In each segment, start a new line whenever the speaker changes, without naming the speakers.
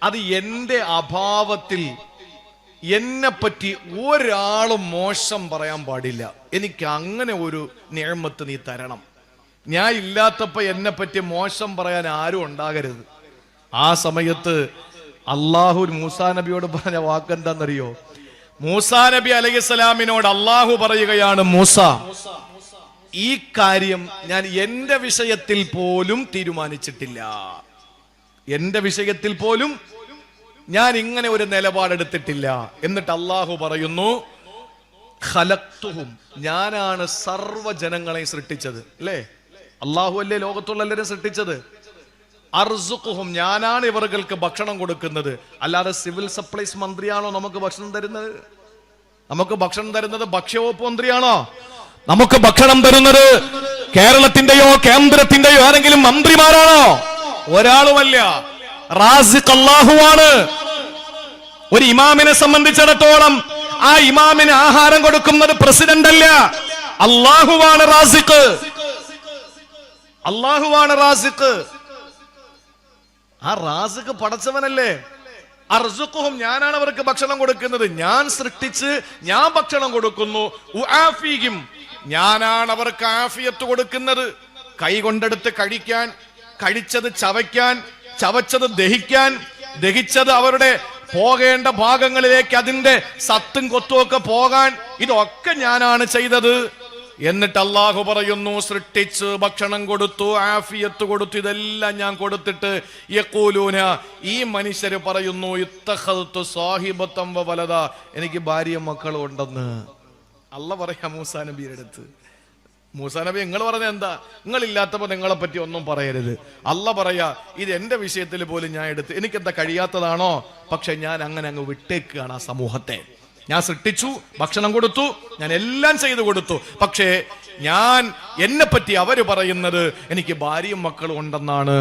അത് എന്റെ അഭാവത്തിൽ എന്നെപ്പറ്റി ഒരാളും മോശം പറയാൻ പാടില്ല. എനിക്ക് അങ്ങനെ ഒരു നിഅമത്ത് നീ തരണം. ഞാൻ ഇല്ലാത്തപ്പോ എന്നെപ്പറ്റി മോശം പറയാൻ ആരും ഉണ്ടാകരുത്. ആ സമയത്ത് അള്ളാഹു മൂസാ നബിയോട് പറഞ്ഞ വാക്കെന്താണെന്നറിയോ? മൂസാ നബി അലൈഹിസ്സലാമിനോട് അള്ളാഹു പറയുകയാണ്, മൂസ, ഈ കാര്യം ഞാൻ എന്റെ വിഷയത്തിൽ പോലും തീരുമാനിച്ചിട്ടില്ല. എന്റെ വിഷയത്തിൽ പോലും ഞാൻ ഇങ്ങനെ ഒരു നിലപാടെടുത്തിട്ടില്ല. എന്നിട്ട് അള്ളാഹു പറയുന്നു, ഖലഖ്തുഹും, ഞാനാണ് സർവ്വജനങ്ങളെ സൃഷ്ടിച്ചത്. അല്ലേ? അള്ളാഹു അല്ലേ ലോകത്തുള്ള എല്ലാവരും സൃഷ്ടിച്ചത്? അർസുഖുഹും, ഞാനാണ് ഇവർക്ക് ഭക്ഷണം കൊടുക്കുന്നത്. അല്ലാതെ സിവിൽ സപ്ലൈസ് മന്ത്രിയാണോ നമുക്ക് ഭക്ഷണം തരുന്നത്? നമുക്ക് ഭക്ഷണം തരുന്നത് ഭക്ഷ്യവകുപ്പ് മന്ത്രിയാണോ? നമുക്ക് ഭക്ഷണം തരുന്നത് കേരളത്തിന്റെയോ കേന്ദ്രത്തിന്റെയോ ആരെങ്കിലും മന്ത്രിമാരാണോ? ഒരാളുമല്ല. റാസിഖ് അല്ലാഹുവാണ്. ഒരു ഇമാമിനെ സംബന്ധിച്ചിടത്തോളം ആ ഇമാമിന് ആഹാരം കൊടുക്കുന്നത് പ്രസിഡന്റ് അല്ല, അല്ലാഹുവാണ് റാസിഖ്. അല്ലാഹുവാണ് റാസിഖ്. ആ റാസിഖ് പടച്ചവനല്ലേ? അർസുഖുഹും, ഞാനാണ് അവർക്ക് ഭക്ഷണം കൊടുക്കുന്നത്. ഞാൻ സൃഷ്ടിച്ച് ഞാൻ ഭക്ഷണം കൊടുക്കുന്നു. ഉആഫീഹിം, ഞാനാണ് അവർക്ക് ആഫിയത്ത് കൊടുക്കുന്നത്. കൈ കൊണ്ടെടുത്ത് കഴിക്കാൻ, കഴിച്ചത് ചവയ്ക്കാൻ, ചവച്ചത് ദഹിക്കാൻ, ദഹിച്ചത് അവരുടെ പോകേണ്ട ഭാഗങ്ങളിലേക്ക് അതിന്റെ സത്തും കൊത്തുമൊക്കെ പോകാൻ, ഇതൊക്കെ ഞാനാണ് ചെയ്തത്. എന്നിട്ട് അള്ളാഹു പറയുന്നു, സൃഷ്ടിച്ച് ഭക്ഷണം കൊടുത്തു, ആഫിയത്ത് കൊടുത്തു, ഇതെല്ലാം ഞാൻ കൊടുത്തിട്ട് യഖൂലൂന, ഈ മനുഷ്യര് പറയുന്നു, ഇത്തഖൽതു സാഹിബത്തൻ വ വലദ, എനിക്ക് ഭാര്യയും മക്കളും ഉണ്ടെന്ന്. അള്ളാഹ് പറയാ മൂസാ നബിയുടെ അടുത്ത്, മൂസാ നബി നിങ്ങൾ പറഞ്ഞ എന്താ? നിങ്ങളില്ലാത്തപ്പോ നിങ്ങളെ പറ്റി ഒന്നും പറയരുത്. അള്ളാഹ് പറയാ, ഇത് എന്റെ വിഷയത്തിൽ പോലും ഞാൻ എടുത്ത്, എനിക്കെന്താ കഴിയാത്തതാണോ? പക്ഷെ ഞാൻ അങ്ങനെ അങ്ങ് വിട്ടേക്കുകയാണ് ആ സമൂഹത്തെ. ഞാൻ സൃഷ്ടിച്ചു, ഭക്ഷണം കൊടുത്തു, ഞാൻ എല്ലാം ചെയ്തു കൊടുത്തു. പക്ഷേ ഞാൻ എന്നെ പറ്റി അവര് പറയുന്നത് എനിക്ക് ഭാര്യയും മക്കളും ഉണ്ടെന്നാണ്.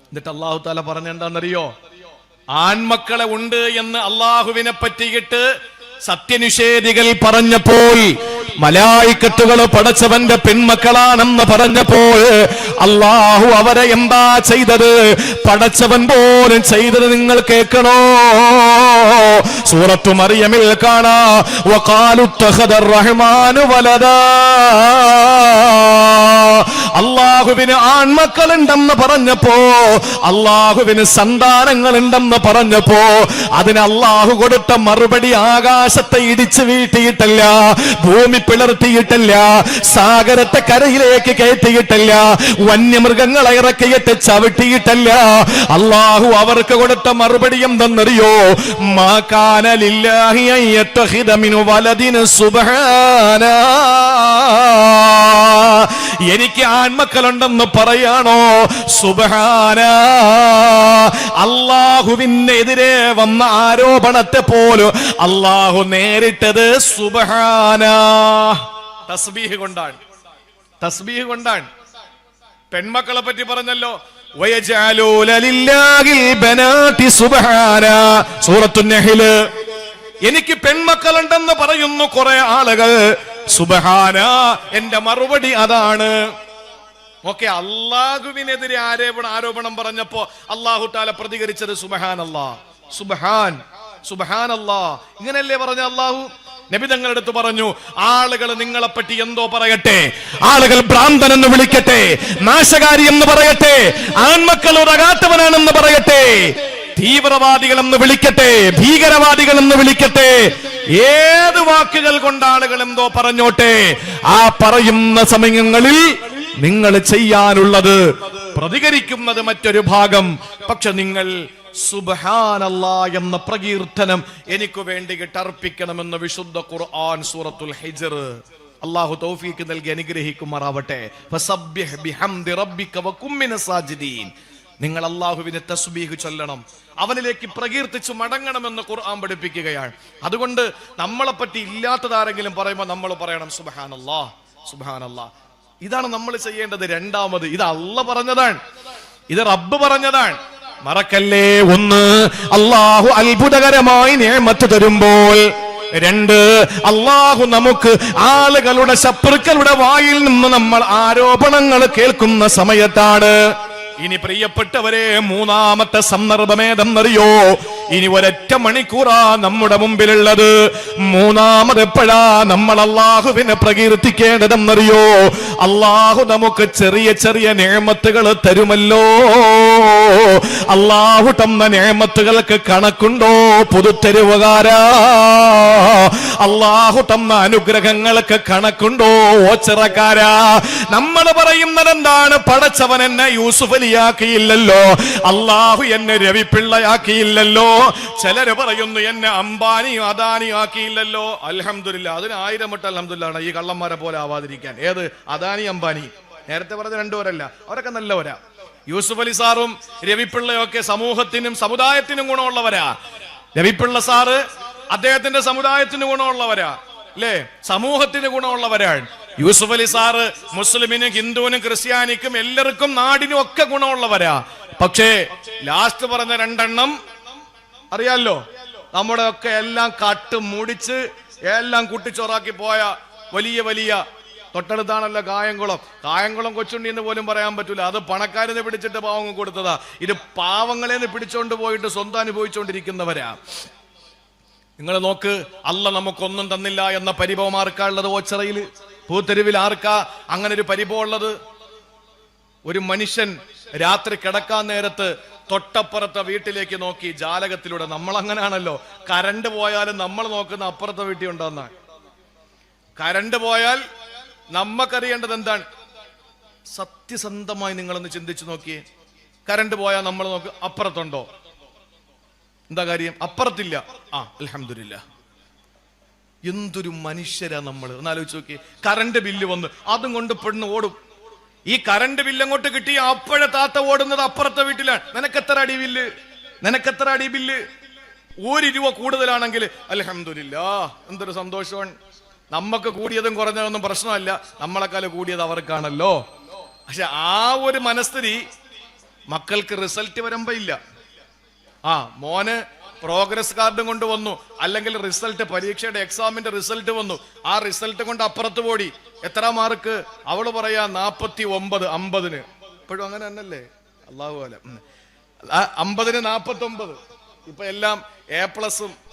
എന്നിട്ട് അള്ളാഹു താല പറഞ്ഞ എന്താണെന്നറിയോ? ആൺമക്കളെ ഉണ്ട് എന്ന് അള്ളാഹുവിനെ പറ്റിയിട്ട് സത്യനിഷേധികൾ പറഞ്ഞപ്പോൾ, മലായിക്കത്തുകൾ പടച്ചവന്റെ പെൺമക്കളാണെന്ന് പറഞ്ഞപ്പോൾ അള്ളാഹു അവരെ എന്താ ചെയ്തത്? പടച്ചവൻ പോലും ചെയ്തത് നിങ്ങൾ കേൾക്കണോ? സൂറത്തു മറിയമിൽ കാണാ, വഖാലു തഖദർ റഹ്മാനു വലദാ, അള്ളാഹുവിന് ആൺമക്കളുണ്ടെന്ന് പറഞ്ഞപ്പോ, അള്ളാഹുവിന് സന്താനങ്ങളുണ്ടെന്ന് പറഞ്ഞപ്പോ അതിന് അള്ളാഹു കൊടുത്ത മറുപടി ആകാശത്തെ ഇടിച്ചു വീട്ടിയിട്ടല്ല, ഭൂമി പിളർത്തിയിട്ടല്ല, സാഗരത്തെ കരയിലേക്ക് കയറ്റിയിട്ടല്ല, വന്യമൃഗങ്ങളെ ഇറക്കിയിട്ട് ചവിട്ടിയിട്ടല്ല. അള്ളാഹു അവർക്ക് കൊടുത്ത മറുപടി എന്തെന്നറിയോ? മാ കാന ലില്ലാഹി അൻ യത്തഖിദ മിൻ വലദിൻ സുബ്ഹാനാ, എനിക്ക് ആൺമക്കളുണ്ടെന്ന് പറയാണോ? സുബ്ഹാനാ, അള്ളാഹുവിനെതിരെ വന്ന ആരോപണത്തെ പോലും അള്ളാഹു നേരിട്ടത് സുബ്ഹാനാ, തസ്ബീഹ് കൊണ്ടാണ്. തസ്ബീഹ് കൊണ്ടാണ്. പെൺമക്കളെ പറ്റി പറഞ്ഞല്ലോ, വയജഅലൂന ലില്ലാഹിൽ ബനാതി സുബ്ഹാനാ, സൂറത്തുൻ നഹ്ല്. എനിക്ക് പെൺമക്കളുണ്ടെന്ന് പറയുന്നു കുറെ ആളുകൾ. സുബ്ഹാനാ, എന്റെ മറുപടി അതാണ്. ഓക്കെ, അള്ളാഹുവിനെതിരെ ആരോപണം പറഞ്ഞപ്പോ അള്ളാഹു താല പ്രതികരിച്ചത് സുബ്ഹാനല്ലാഹ്, സുബ്ഹാൻ, സുബ്ഹാനല്ലാഹ്, ഇങ്ങനെയല്ലേ പറഞ്ഞ അള്ളാഹു? നബി തങ്ങളുടെ അടുത്ത് പറഞ്ഞു, ആളുകൾ നിങ്ങളെപ്പറ്റി എന്തോ പറയട്ടെ, ആളുകൾ ഭ്രാന്തൻ എന്ന് വിളിക്കട്ടെ, നാശകാരി എന്ന് പറയട്ടെ, ആൺമക്കൾ ഉറകാത്തവനാണെന്ന് പറയട്ടെ, തീവ്രവാദികളെന്ന് വിളിക്കട്ടെ, ഭീകരവാദികളെന്ന് വിളിക്കട്ടെ, ഏത് വാക്കുകൾ കൊണ്ട് ആളുകൾ എന്തോ പറഞ്ഞോട്ടെ, ആ പറയുന്ന സമയങ്ങളിൽ നിങ്ങൾ ചെയ്യാനുള്ളത് പ്രതികരിക്കുന്നത് മറ്റൊരു ഭാഗം. പക്ഷെ നിങ്ങൾ സുബ്ഹാനല്ലാഹ് എന്ന പ്രകീർത്തനം എനിക്ക് വേണ്ടിയിട്ട് അർപ്പിക്കണമെന്ന് വിശുദ്ധ ഖുർആൻ സൂറത്തുൽ ഹിജ്ർ. അല്ലാഹു തൗഫീഖ് നൽകി അനുഗ്രഹിക്കുമാറാവട്ടെ. ഫസബ്ബിഹ് ബിഹംദി റബ്ബിക വകും മിനസ് സാജിദീൻ. നിങ്ങൾ അല്ലാഹുവിനെ തസ്ബീഹ് ചൊല്ലണം, അവനിലേക്ക് പ്രകീർത്തിച്ചു മടങ്ങണമെന്ന് ഖുർആൻ പഠിപ്പിക്കുകയാണ്. അതുകൊണ്ട് നമ്മളെ പറ്റി ഇല്ലാത്തതാരെങ്കിലും പറയുമ്പോൾ നമ്മൾ പറയണം സുബ്ഹാനല്ലാഹ്, സുബ്ഹാനല്ലാഹ്. ഇതാണ് നമ്മൾ ചെയ്യേണ്ടത്. രണ്ടാമത്, ഇത് അല്ലാഹ് പറഞ്ഞതാണ്, ഇത് റബ്ബ് പറഞ്ഞതാണ്. മറക്കല്ലേ, ഒന്ന്, അല്ലാഹു അത്ഭുതകരമായി നിഅമത്ത് തരുമ്പോൾ, രണ്ട്, അല്ലാഹു നമുക്ക് ആളുകളുടെ ശത്രുക്കളുടെ വായിൽ നിന്ന് നമ്മൾ ആരോപണങ്ങൾ കേൾക്കുന്ന സമയത്താണ്. ഇനി പ്രിയപ്പെട്ടവരെ, മൂന്നാമത്തെ സന്ദർഭമേതെന്നറിയോ? ഇനി ഒരൊറ്റ മണിക്കൂറാ നമ്മുടെ മുമ്പിലുള്ളത്. മൂന്നാമത് എപ്പോഴാ നമ്മൾ അള്ളാഹുവിനെ പ്രകീർത്തിക്കേണ്ടതെന്നറിയോ? അള്ളാഹു നമുക്ക് ചെറിയ ചെറിയ നിഅമത്തുകൾ തരുമല്ലോ. അള്ളാഹു തന്ന നിഅമത്തുകൾക്ക് കണക്കുണ്ടോ പുതുത്തെരുവുകാരാ? അള്ളാഹു തന്ന അനുഗ്രഹങ്ങൾക്ക് കണക്കുണ്ടോ ഓച്ചിറക്കാരാ? നമ്മൾ പറയുന്നത് എന്താണ്? പടച്ചവൻ എന്നെ യൂസുഫ് അലിയാക്കിയില്ലല്ലോ, അള്ളാഹു എന്നെ രവിപിള്ളയാക്കിയില്ലല്ലോ. ചിലര് പറയുന്നു എന്നെ അംബാനിയും അദാനിയും ആക്കിയില്ലല്ലോ. അൽഹംദുലില്ലാ, അതിന് 1000 വട്ടം അൽഹംദുലില്ലാ ഈ കള്ളന്മാരെ പോലെ ആവാതിരിക്കാൻ. ഏത് അദാനി അംബാനി? നേരത്തെ പറഞ്ഞ രണ്ടുപേരല്ല, അവരൊക്കെ നല്ലവരാ. യൂസുഫ് അലി സാറും രവിപിള്ളയൊക്കെ സമൂഹത്തിനും സമുദായത്തിനും ഗുണമുള്ളവരാ. രവിപിള്ള സാറ് അദ്ദേഹത്തിന്റെ സമുദായത്തിന് ഗുണമുള്ളവരാ, അല്ലേ? സമൂഹത്തിന് ഗുണമുള്ളവരാണ്. യൂസുഫ് അലി സാറ് മുസ്ലിമിനും ഹിന്ദുവിനും ക്രിസ്ത്യാനിക്കും എല്ലാവർക്കും നാടിനും ഒക്കെ ഗുണമുള്ളവരാ. പക്ഷേ ലാസ്റ്റ് പറഞ്ഞ രണ്ടെണ്ണം അറിയാലോ, നമ്മുടെ ഒക്കെ എല്ലാം കട്ട് മുടിച്ച് എല്ലാം കുട്ടിച്ചോറാക്കി പോയ വലിയ വലിയ. തൊട്ടടുത്താണല്ലോ കായംകുളം കൊച്ചുണ്ണി എന്ന് പോലും പറയാൻ പറ്റൂല. അത് പണക്കാരനെ പിടിച്ചിട്ട് പാവങ്ങൾ കൊടുത്തതാ. ഇത് പാവങ്ങളെ പിടിച്ചോണ്ട് പോയിട്ട് സ്വന്തം അനുഭവിച്ചുകൊണ്ടിരിക്കുന്നവരാ. നിങ്ങൾ നോക്ക്, അല്ല നമുക്കൊന്നും തന്നില്ല എന്ന പരിഭവം ആർക്കാ ഉള്ളത്? ഓച്ചിറയിൽ പൂത്തെരുവിൽ ആർക്കാ അങ്ങനെ ഒരു പരിഭവം ഉള്ളത്? ഒരു മനുഷ്യൻ രാത്രി കിടക്കാൻ നേരത്ത് തൊട്ടപ്പുറത്തെ വീട്ടിലേക്ക് നോക്കി ജാലകത്തിലൂടെ. നമ്മൾ അങ്ങനെയാണല്ലോ, കരണ്ട് പോയാലും നമ്മൾ നോക്കുന്ന അപ്പുറത്തെ വീട്ടിൽ ഉണ്ടോന്ന. കരണ്ട് പോയാൽ നമ്മക്കറിയേണ്ടത് എന്താണ്? സത്യസന്ധമായി നിങ്ങളൊന്ന് ചിന്തിച്ചു നോക്കിയേ. കരണ്ട് പോയാൽ നമ്മൾ നോക്ക് അപ്പുറത്തുണ്ടോ? എന്താ കാര്യം? അപ്പുറത്തില്ല. അൽഹംദുലില്ലാ. എന്തൊരു മനുഷ്യരാ നമ്മൾ. ഒന്നാലോചിച്ച് നോക്കിയേ. കറണ്ട് ബില്ല് വന്ന് അതും കൊണ്ട് പെണ്ണ് ഓടും. ഈ കറണ്ട് ബില്ല് അങ്ങോട്ട് കിട്ടിയ അപ്പോഴെ താത്ത ഓടുന്നത് അപ്പുറത്തെ വീട്ടിലാണ്. നിനക്കെത്ര അടി ബില്ല്? 1 രൂപ കൂടുതലാണെങ്കിൽ അൽഹംദുലില്ലാ, എന്തൊരു സന്തോഷമാണ്. നമുക്ക് കൂടിയതും കുറഞ്ഞതൊന്നും പ്രശ്നമല്ല, നമ്മളെക്കാളും കൂടിയത് അവർക്കാണല്ലോ. പക്ഷെ ആ ഒരു മനസ്ഥിതി മക്കൾക്ക് റിസൾട്ട് വരുമ്പോ ഇല്ല. മോന് പ്രോഗ്രസ് കാർഡും കൊണ്ട് വന്നു, അല്ലെങ്കിൽ റിസൾട്ട്, പരീക്ഷയുടെ എക്സാമിന്റെ റിസൾട്ട് വന്നു, ആ റിസൾട്ട് കൊണ്ട് അപ്പുറത്ത് പോടി. എത്ര മാർക്ക്? അവള് പറയാ 49, 50. ഇപ്പോഴും അങ്ങനെ തന്നെയല്ലേ? അള്ളാഹു അല 50-ന് 49. ഇപ്പൊ എല്ലാം A+.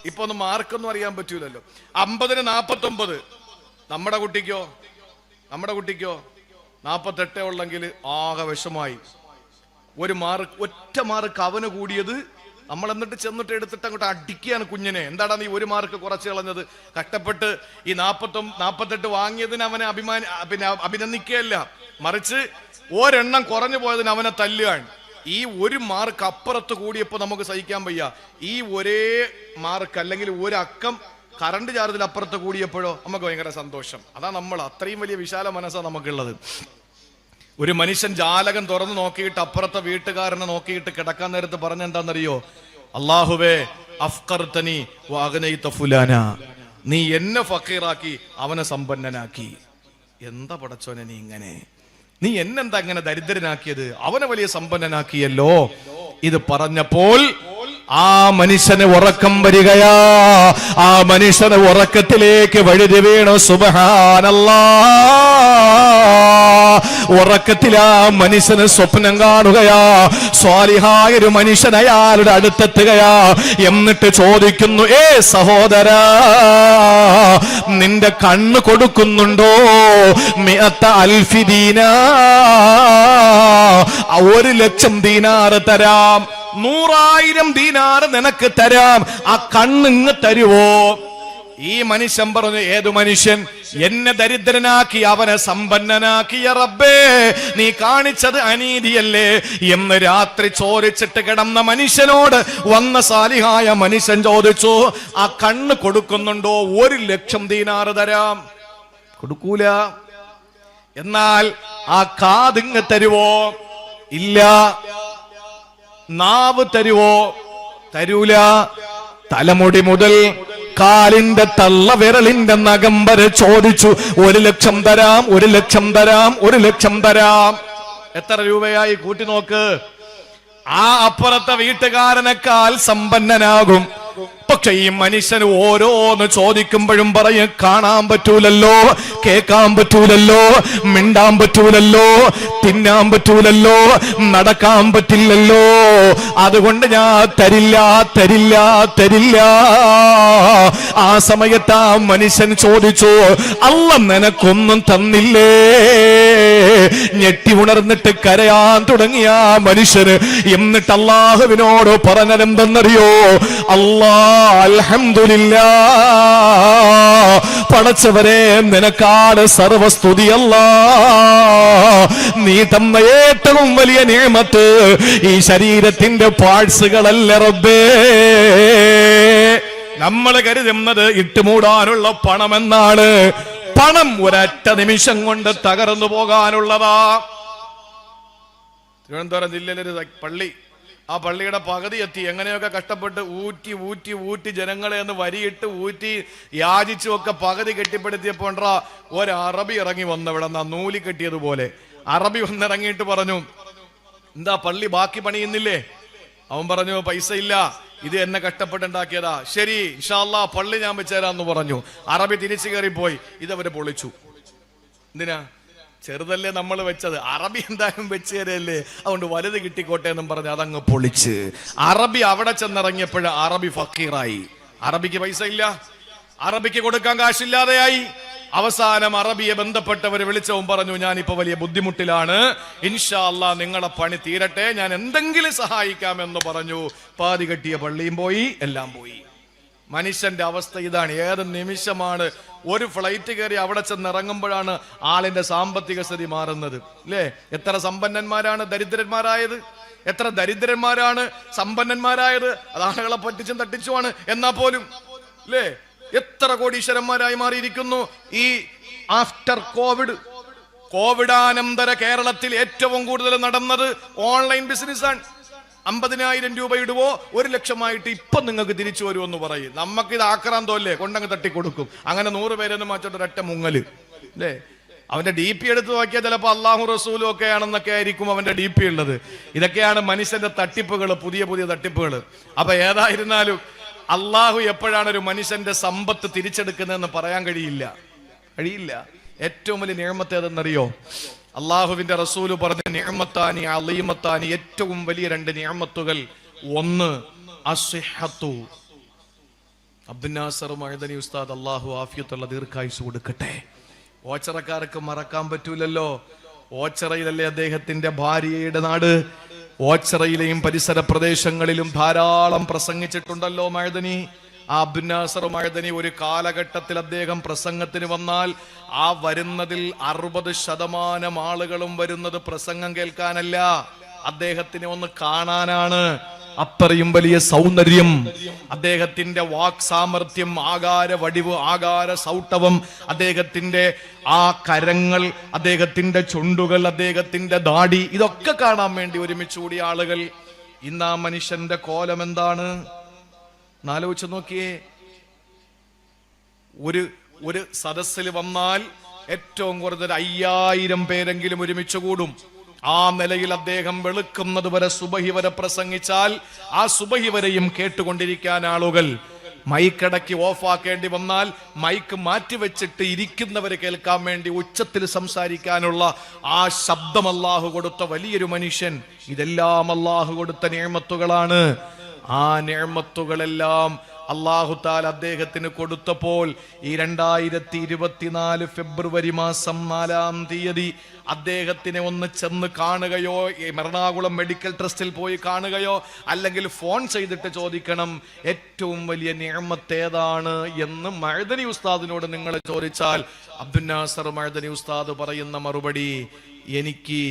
ഇപ്പൊ ഒന്നും മാർക്കൊന്നും അറിയാൻ പറ്റൂലല്ലോ. 50-ന് 49. നമ്മുടെ കുട്ടിക്കോ 48 ഉള്ളെങ്കിൽ ആകെ വിഷമായി. ഒറ്റ മാർക്ക് അവന് കൂടിയത്. നമ്മൾ എന്നിട്ട് ചെന്നിട്ട് എടുത്തിട്ട് അങ്ങോട്ട് അടിക്കുകയാണ് കുഞ്ഞിനെ. എന്താടാ നീ 1 മാർക്ക് കുറച്ച് കളഞ്ഞത്? കഷ്ടപ്പെട്ട് ഈ 48 വാങ്ങിയതിന് അവനെ അഭിനന്ദിക്കുകയല്ല, മറിച്ച് ഒരെണ്ണം കുറഞ്ഞു പോയതിന് അവനെ തല്ലുകയാണ്. ഈ 1 മാർക്ക് അപ്പുറത്ത് കൂടിയപ്പോ നമുക്ക് സഹിക്കാൻ വയ്യ. ഈ ഒരേ മാർക്ക് അല്ലെങ്കിൽ 1 അക്കം കറണ്ട് ചാർജിൽ അപ്പുറത്ത് കൂടിയപ്പോഴോ നമുക്ക് ഭയങ്കര സന്തോഷം. അതാ നമ്മൾ, അത്രയും വലിയ വിശാല മനസ്സാണ് നമുക്കുള്ളത്. ഒരു മനുഷ്യൻ ജാലകം തുറന്നു നോക്കിയിട്ട് അപ്പുറത്തെ വീട്ടുകാരനെ നോക്കിയിട്ട് കിടക്കാൻ നേരത്ത് പറഞ്ഞെന്താന്നറിയോ? അല്ലാഹുവേ അഫ്ഖർതനി വഅഗ്നൈത ഫുലാന, നീ എന്നെ ഫഖീറാക്കി അവനെ സമ്പന്നനാക്കി. എന്താ പടച്ചോനെ നീ ഇങ്ങനെ? നീ എന്നെന്താ അങ്ങനെ ദരിദ്രനാക്കിയത്? അവനെ വലിയ സമ്പന്നനാക്കിയല്ലോ. ഇത് പറഞ്ഞപ്പോൾ ആ മനുഷ്യന് ഉറക്കം വരികയാ. ആ മനുഷ്യന് ഉറക്കത്തിലേക്ക് വഴുതി വീണു. സുബ്ഹാനല്ലാഹ്. ഉറക്കത്തിൽ ആ മനുഷ്യന് സ്വപ്നം കാണുകയാ. സ്വാലിഹായ ഒരു മനുഷ്യൻ അയാളുടെ അടുത്തെത്തുകയാ. എന്നിട്ട് ചോദിക്കുന്നു, സഹോദരാ, നിന്റെ കണ്ണ് കൊടുക്കുന്നുണ്ടോ? 100,000 ദീനാർ, 1,00,000 ദീനാർ തരാം. 100,000 ദീനാർ നിനക്ക് തരാം. ആ കണ്ണിങ് തരുവോ? ഈ മനുഷ്യൻ പറഞ്ഞു, ഏതു മനുഷ്യൻ? എന്നെ ദരിദ്രനാക്കി അവനെ സമ്പന്നനാക്കിയ റബ്ബേ, നീ കാണിച്ചത് അനീതിയല്ലേ എന്ന് രാത്രി ചോദിച്ചിട്ട് കിടന്ന മനുഷ്യനോട് വന്ന സാലിഹായ മനുഷ്യൻ ചോദിച്ചു, ആ കണ്ണ് കൊടുക്കുന്നുണ്ടോ? 1,00,000 ദീനാർ തരാം. കൊടുക്കൂല. എന്നാൽ ആ കാതിങ് തരുവോ? ഇല്ല. നാവ് തരുവോ? തരൂല. തലമുടി മുതൽ കാലിന്റെ തള്ളവിരലിന്റെ നഖം വരെ ചോദിച്ചു. 1,00,000 തരാം, 1,00,000 തരാം, 1,00,000 തരാം. എത്ര രൂപയായി കൂട്ടി നോക്ക്. ആ അപ്പുറത്തെ വീട്ടുകാരനേക്കാൾ സമ്പന്നനാകും. ഇപ്പൊ പക്ഷെ ഈ മനുഷ്യന് ഓരോന്ന് ചോദിക്കുമ്പോഴും പറയും കാണാൻ പറ്റൂലല്ലോ, കേൾക്കാൻ പറ്റൂലല്ലോ, മിണ്ടാൻ പറ്റൂലല്ലോ, തിന്നാൻ പറ്റൂലല്ലോ, നടക്കാൻ പറ്റില്ലല്ലോ, അതുകൊണ്ട് ഞാൻ തരില്ല തരില്ല തരില്ല. ആ സമയത്ത് ആ മനുഷ്യൻ ചോദിച്ചു, അല്ല നിനക്കൊന്നും തന്നില്ലേ? ഞെട്ടി ഉണർന്നിട്ട് കരയാൻ തുടങ്ങിയ ആ മനുഷ്യന് എന്നിട്ട് അല്ലാഹുവിനോട് പറഞ്ഞതെന്തെന്നറിയോ? അല്ലാ അൽഹംദുലില്ലാ, പടച്ചവരെ നിനക്കാണ് സർവസ്തുതി. അല്ലാ, നീ തന്ന ഏറ്റവും വലിയ നിഅമത്ത് ഈ ശരീരത്തിന്റെ പാർട്സുകളല്ല റബ്ബേ. നമ്മൾ കരുതുന്നത് ഇട്ടുമൂടാനുള്ള പണമെന്നാണ്. പണം ഒരൊറ്റ നിമിഷം കൊണ്ട് തകർന്നു പോകാനുള്ളതാ. തിരുവനന്തപുരം ജില്ലയിലൊരു പള്ളി, ആ പള്ളിയുടെ പകുതി എത്തി. എങ്ങനെയൊക്കെ കഷ്ടപ്പെട്ട് ഊറ്റി ഊറ്റി ഊറ്റി ജനങ്ങളെ ഒന്ന് വരിയിട്ട് ഊറ്റി യാചിച്ചുമൊക്കെ പകുതി കെട്ടിപ്പടുത്തിയപ്പോ ഒരു അറബി ഇറങ്ങി വന്നവിടെ നിന്ന് നൂലി കെട്ടിയതുപോലെ അറബി വന്നിറങ്ങിയിട്ട് പറഞ്ഞു, എന്താ പള്ളി ബാക്കി പണിയുന്നില്ലേ? അവൻ പറഞ്ഞു, പൈസ ഇല്ല, ഇത് എന്നെ കഷ്ടപ്പെട്ടുണ്ടാക്കിയതാ. ശരി ഇൻഷാ അല്ലാഹ് പള്ളി ഞാൻ വെച്ചുതരാന്ന് പറഞ്ഞു. അറബി തിരിച്ചു കയറിപ്പോയി. ഇതവര് പൊളിച്ചു. എന്തിനാ? ചെറുതല്ലേ നമ്മൾ വെച്ചത്, അറബി എന്തായാലും വെച്ച് തരല്ലേ, അതുകൊണ്ട് വലുത് കിട്ടിക്കോട്ടെ എന്നും പറഞ്ഞ് അതങ്ങ് പൊളിച്ച്. അറബി അവിടെ ചെന്നിറങ്ങിയപ്പോഴ അറബി ഫക്കീറായി. അറബിക്ക് പൈസ ഇല്ല, അറബിക്ക് കൊടുക്കാൻ കാശില്ലാതെയായി. അവസാനം അറബിയെ ബന്ധപ്പെട്ടവർ വിളിച്ചവും പറഞ്ഞു, ഞാനിപ്പോ വലിയ ബുദ്ധിമുട്ടിലാണ്, ഇൻഷാ അല്ലാഹ് നിങ്ങളെ പണി തീരട്ടെ, ഞാൻ എന്തെങ്കിലും സഹായിക്കാമെന്ന് പറഞ്ഞു. പാതി കെട്ടിയ പള്ളിയും പോയി, എല്ലാം പോയി. മനുഷ്യന്റെ അവസ്ഥ ഇതാണ്. ഏത് നിമിഷമാണ് ഒരു ഫ്ലൈറ്റ് കയറി അവിടെ ചെന്നിറങ്ങുമ്പോഴാണ് ആളിന്റെ സാമ്പത്തിക സ്ഥിതി മാറുന്നത്. അല്ലേ? എത്ര സമ്പന്നന്മാരാണ് ദരിദ്രന്മാരായത്, എത്ര ദരിദ്രന്മാരാണ് സമ്പന്നന്മാരായത്. അത് ആളുകളെ പറ്റിച്ചും തട്ടിച്ചുമാണ്. എന്നാ പോലും അല്ലേ എത്ര കോടീശ്വരന്മാരായി മാറിയിരിക്കുന്നു. ഈ ആഫ്റ്റർ കോവിഡാനന്തര കേരളത്തിൽ ഏറ്റവും കൂടുതൽ നടന്നത് ഓൺലൈൻ ബിസിനസ്സാണ്. 50,000 രൂപ ഇടുവോ 1 ലക്ഷമായിട്ട് ഇപ്പൊ നിങ്ങൾക്ക് തിരിച്ചു വരുമെന്ന് പറയും. നമുക്ക് ഇത് ആക്രാന്തമല്ലേ, കൊണ്ടങ്ങ് തട്ടിക്കൊടുക്കും. അങ്ങനെ 100 പേരൊന്നും മാറ്റോട്ട് ഒരൊറ്റ മുങ്ങല് അല്ലേ. അവന്റെ DP എടുത്ത് നോക്കിയാൽ ചിലപ്പോൾ അള്ളാഹു റസൂലും ഒക്കെ ആണെന്നൊക്കെ ആയിരിക്കും അവന്റെ DP ഉള്ളത്. ഇതൊക്കെയാണ് മനുഷ്യന്റെ തട്ടിപ്പുകൾ, പുതിയ പുതിയ തട്ടിപ്പുകൾ. അപ്പൊ ഏതായിരുന്നാലും അള്ളാഹു എപ്പോഴാണ് ഒരു മനുഷ്യന്റെ സമ്പത്ത് തിരിച്ചെടുക്കുന്നതെന്ന് പറയാൻ കഴിയില്ല. ഏറ്റവും വലിയ നിഅമത്ത് ഏതെന്നറിയോ? അള്ളാഹുവിന്റെ റസൂല് പറഞ്ഞ നിഅമത്താനി അളീമത്താനി, ഏറ്റവും വലിയ 2 നിഅമത്തുകൾ. ഒന്ന് അസ്സിഹത്തു. അബ്ദുൽ നാസർ മഅദനി ഉസ്താദ് അള്ളാഹു ആഫിയത്തുള്ള ദീർഘായുസ് കൊടുക്കട്ടെ. ഓച്ചറക്കാർക്ക് മറക്കാൻ പറ്റൂലല്ലോ. ഓച്ചറയിലല്ലേ അദ്ദേഹത്തിന്റെ ഭാര്യയുടെ നാട്. ഓച്ചറയിലെയും പരിസര പ്രദേശങ്ങളിലും ധാരാളം പ്രസംഗിച്ചിട്ടുണ്ടല്ലോ മഅദനി. ആ അബ്ദുൽ നാസർ മഅദനി ഒരു കാലഘട്ടത്തിൽ അദ്ദേഹം പ്രസംഗത്തിന് വന്നാൽ ആ വരുന്നതിൽ 60% ആളുകളും വരുന്നത് പ്രസംഗം കേൾക്കാനല്ല, അദ്ദേഹത്തിനെ ഒന്ന് കാണാനാണ്. അത്രയും വലിയ സൗന്ദര്യം, അദ്ദേഹത്തിന്റെ വാക് സാമർഥ്യം, ആകാര വടിവ്, ആകാര സൗട്ടവം, അദ്ദേഹത്തിന്റെ ആ കരങ്ങൾ, അദ്ദേഹത്തിന്റെ ചുണ്ടുകൾ, അദ്ദേഹത്തിന്റെ ദാടി, ഇതൊക്കെ കാണാൻ വേണ്ടി ഒരുമിച്ച് കൂടിയ ആളുകൾ. ഇന്ന് ആ മനുഷ്യന്റെ കോലം എന്താണ് ആലോചിച്ച് നോക്കിയേ. ഒരു സദസ്സിൽ വന്നാൽ ഏറ്റവും കുറഞ്ഞ 5000 പേരെങ്കിലും ഒരുമിച്ച് കൂടും. ആ നിലയിൽ അദ്ദേഹം വെളുക്കുന്നത് വരെ സുബഹി വരെ പ്രസംഗിച്ചാൽ ആ സുബഹി വരെയും കേട്ടുകൊണ്ടിരിക്കാൻ ആളുകൾ. മൈക്കടക്കി ഓഫാക്കേണ്ടി വന്നാൽ മൈക്ക് മാറ്റിവെച്ചിട്ട് ഇരിക്കുന്നവരെ കേൾക്കാൻ വേണ്ടി ഉച്ചത്തിൽ സംസാരിക്കാനുള്ള ആ ശബ്ദം അല്ലാഹു കൊടുത്ത വലിയൊരു മനുഷ്യൻ. ഇതെല്ലാം അല്ലാഹു കൊടുത്ത നിഅമത്തുകളാണ്. ആ നിഅമത്തുകളെല്ലാം അല്ലാഹു തആല അദ്ദേഹത്തിന് കൊടുത്തപ്പോൾ ഈ 2024 ഫെബ്രുവരി മാസം 4-ാം തീയതി അദ്ദേഹത്തിനെ ഒന്ന് ചെന്ന് കാണുകയോ എറണാകുളം മെഡിക്കൽ ട്രസ്റ്റിൽ പോയി കാണുകയോ അല്ലെങ്കിൽ ഫോൺ ചെയ്തിട്ട് ചോദിക്കണം ഏറ്റവും വലിയ നിഅമത്ത് ഏതാണ് എന്ന് മഅദനി ഉസ്താദിനോട് നിങ്ങൾ ചോദിച്ചാൽ അബ്ദുൽ നാസർ മഅദനി ഉസ്താദ് പറയുന്ന മറുപടി, എനിക്ക്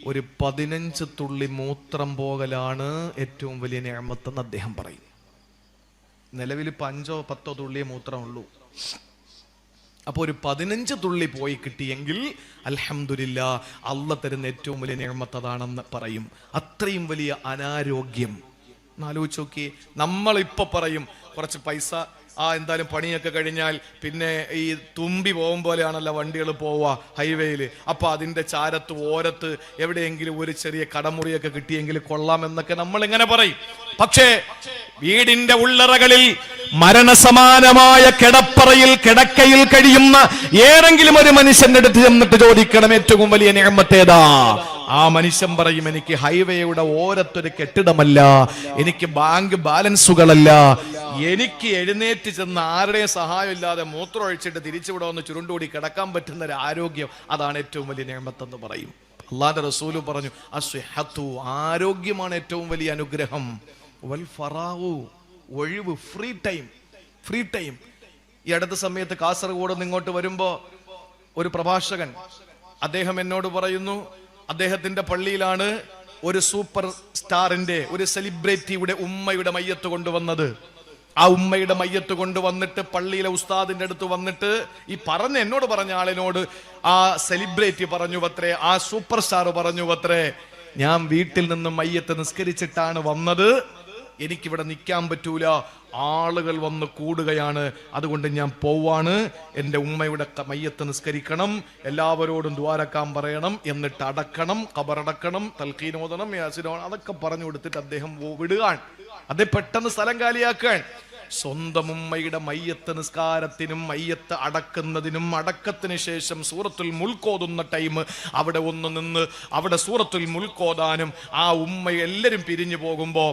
ഒരു 15 തുള്ളി മൂത്രം പോകലാണ് ഏറ്റവും വലിയ നിഅമത്ത് എന്ന് അദ്ദേഹം പറയും. നിലവിൽ 5-10 തുള്ളിയേ മൂത്രമുള്ളൂ. അപ്പൊ ഒരു 15 തുള്ളി പോയി കിട്ടിയെങ്കിൽ അൽഹംദുലില്ലാ, അല്ലാഹ് തരുന്ന ഏറ്റവും വലിയ നിഅമത്ത് അതാണെന്ന് പറയും. അത്രയും വലിയ അനാരോഗ്യം ആലോചിച്ച് നോക്കിയേ. നമ്മളിപ്പോ പറയും കുറച്ച് പൈസ എന്തായാലും പണിയൊക്കെ കഴിഞ്ഞാൽ പിന്നെ ഈ തുമ്പി പോകും പോലെയാണല്ലോ വണ്ടികൾ പോവുക ഹൈവേയിൽ. അപ്പൊ അതിന്റെ ചാരത്ത് ഓരത്ത് എവിടെയെങ്കിലും ഒരു ചെറിയ കടമുറിയൊക്കെ കിട്ടിയെങ്കിൽ കൊള്ളാം എന്നൊക്കെ നമ്മൾ ഇങ്ങനെ പറയും. പക്ഷേ വീടിന്റെ ഉള്ളറകളിൽ മരണസമാനമായ കിടപ്പറയിൽ കിടക്കയിൽ കഴിയുന്ന ഏതെങ്കിലും ഒരു മനുഷ്യന്റെ അടുത്ത് ചെന്നിട്ട് ചോദിക്കണം ഏറ്റവും വലിയ നിഅമത്തേതാ? ആ മനുഷ്യൻ പറയും, എനിക്ക് ഹൈവേയുടെ ഓരത്തൊരു കെട്ടിടമല്ല, എനിക്ക് ബാങ്ക് ബാലൻസുകളല്ല, എനിക്ക് എഴുന്നേറ്റ് ചെന്ന് ആരുടെയും സഹായം ഇല്ലാതെ മൂത്രം ഒഴിച്ചിട്ട് തിരിച്ചുവിടെ വന്ന് ചുരുണ്ടുകൂടി കിടക്കാൻ പറ്റുന്ന ഒരു ആരോഗ്യം, അതാണ് ഏറ്റവും വലിയ നിഅമത്തെന്ന് പറയും. അല്ലാഹുവിന്റെ റസൂല് പറഞ്ഞു, അസ്വഹത്തു, ആരോഗ്യമാണ് ഏറ്റവും വലിയ അനുഗ്രഹം. വൽ ഫറാഉ, ഒഴിവ്, ഫ്രീ ടൈം. ഈ അടുത്ത സമയത്ത് കാസർഗോഡ് നിന്ന് ഇങ്ങോട്ട് വരുമ്പോ ഒരു പ്രഭാഷകൻ, അദ്ദേഹം എന്നോട് പറയുന്നു, അദ്ദേഹത്തിന്റെ പള്ളിയിലാണ് ഒരു സൂപ്പർ സ്റ്റാറിന്റെ, ഒരു സെലിബ്രിറ്റിയുടെ ഉമ്മയുടെ മയ്യത്ത് കൊണ്ടുവന്നത്. ആ ഉമ്മയുടെ മയ്യത്ത് കൊണ്ടുവന്നിട്ട് പള്ളിയിലെ ഉസ്താദിന്റെ അടുത്ത് വന്നിട്ട് ഈ എന്നോട് പറഞ്ഞ ആളിനോട് ആ സെലിബ്രിറ്റി പറഞ്ഞു അത്രേ, ആ സൂപ്പർ സ്റ്റാർ പറഞ്ഞു അത്രേ, ഞാൻ വീട്ടിൽ നിന്ന് മയ്യത്ത് നിസ്കരിച്ചിട്ടാണ് വന്നത്, എനിക്കിവിടെ നിൽക്കാൻ പറ്റൂല, ആളുകൾ വന്ന് കൂടുകയാണ്, അതുകൊണ്ട് ഞാൻ പോവാണ്, എൻ്റെ ഉമ്മയുടെ മയ്യത്ത് നിസ്കരിക്കണം, എല്ലാവരോടും ദ്വാരക്കാൻ പറയണം, എന്നിട്ട് അടക്കണം, ഖബറടക്കണം, തൽഖീനോദനം, യാസിനോദനം, അതൊക്കെ പറഞ്ഞു കൊടുത്തിട്ട് അദ്ദേഹം വിടുകയാണ്. അദ്ദേഹം പെട്ടെന്ന് സ്ഥലം കാലിയാക്കാൻ. സ്വന്തം ഉമ്മയുടെ മയ്യത്ത് നിസ്കാരത്തിനും മയ്യത്ത് അടക്കുന്നതിനും അടക്കത്തിന് ശേഷം സൂറത്തുൽ മുൽക്ക് ഓതുന്ന ടൈം അവിടെ ഒന്ന് നിന്ന് അവിടെ സൂറത്തുൽ മുൽക്ക് ഓതാനും ആ ഉമ്മ എല്ലാവരും പിരിഞ്ഞു പോകുമ്പോ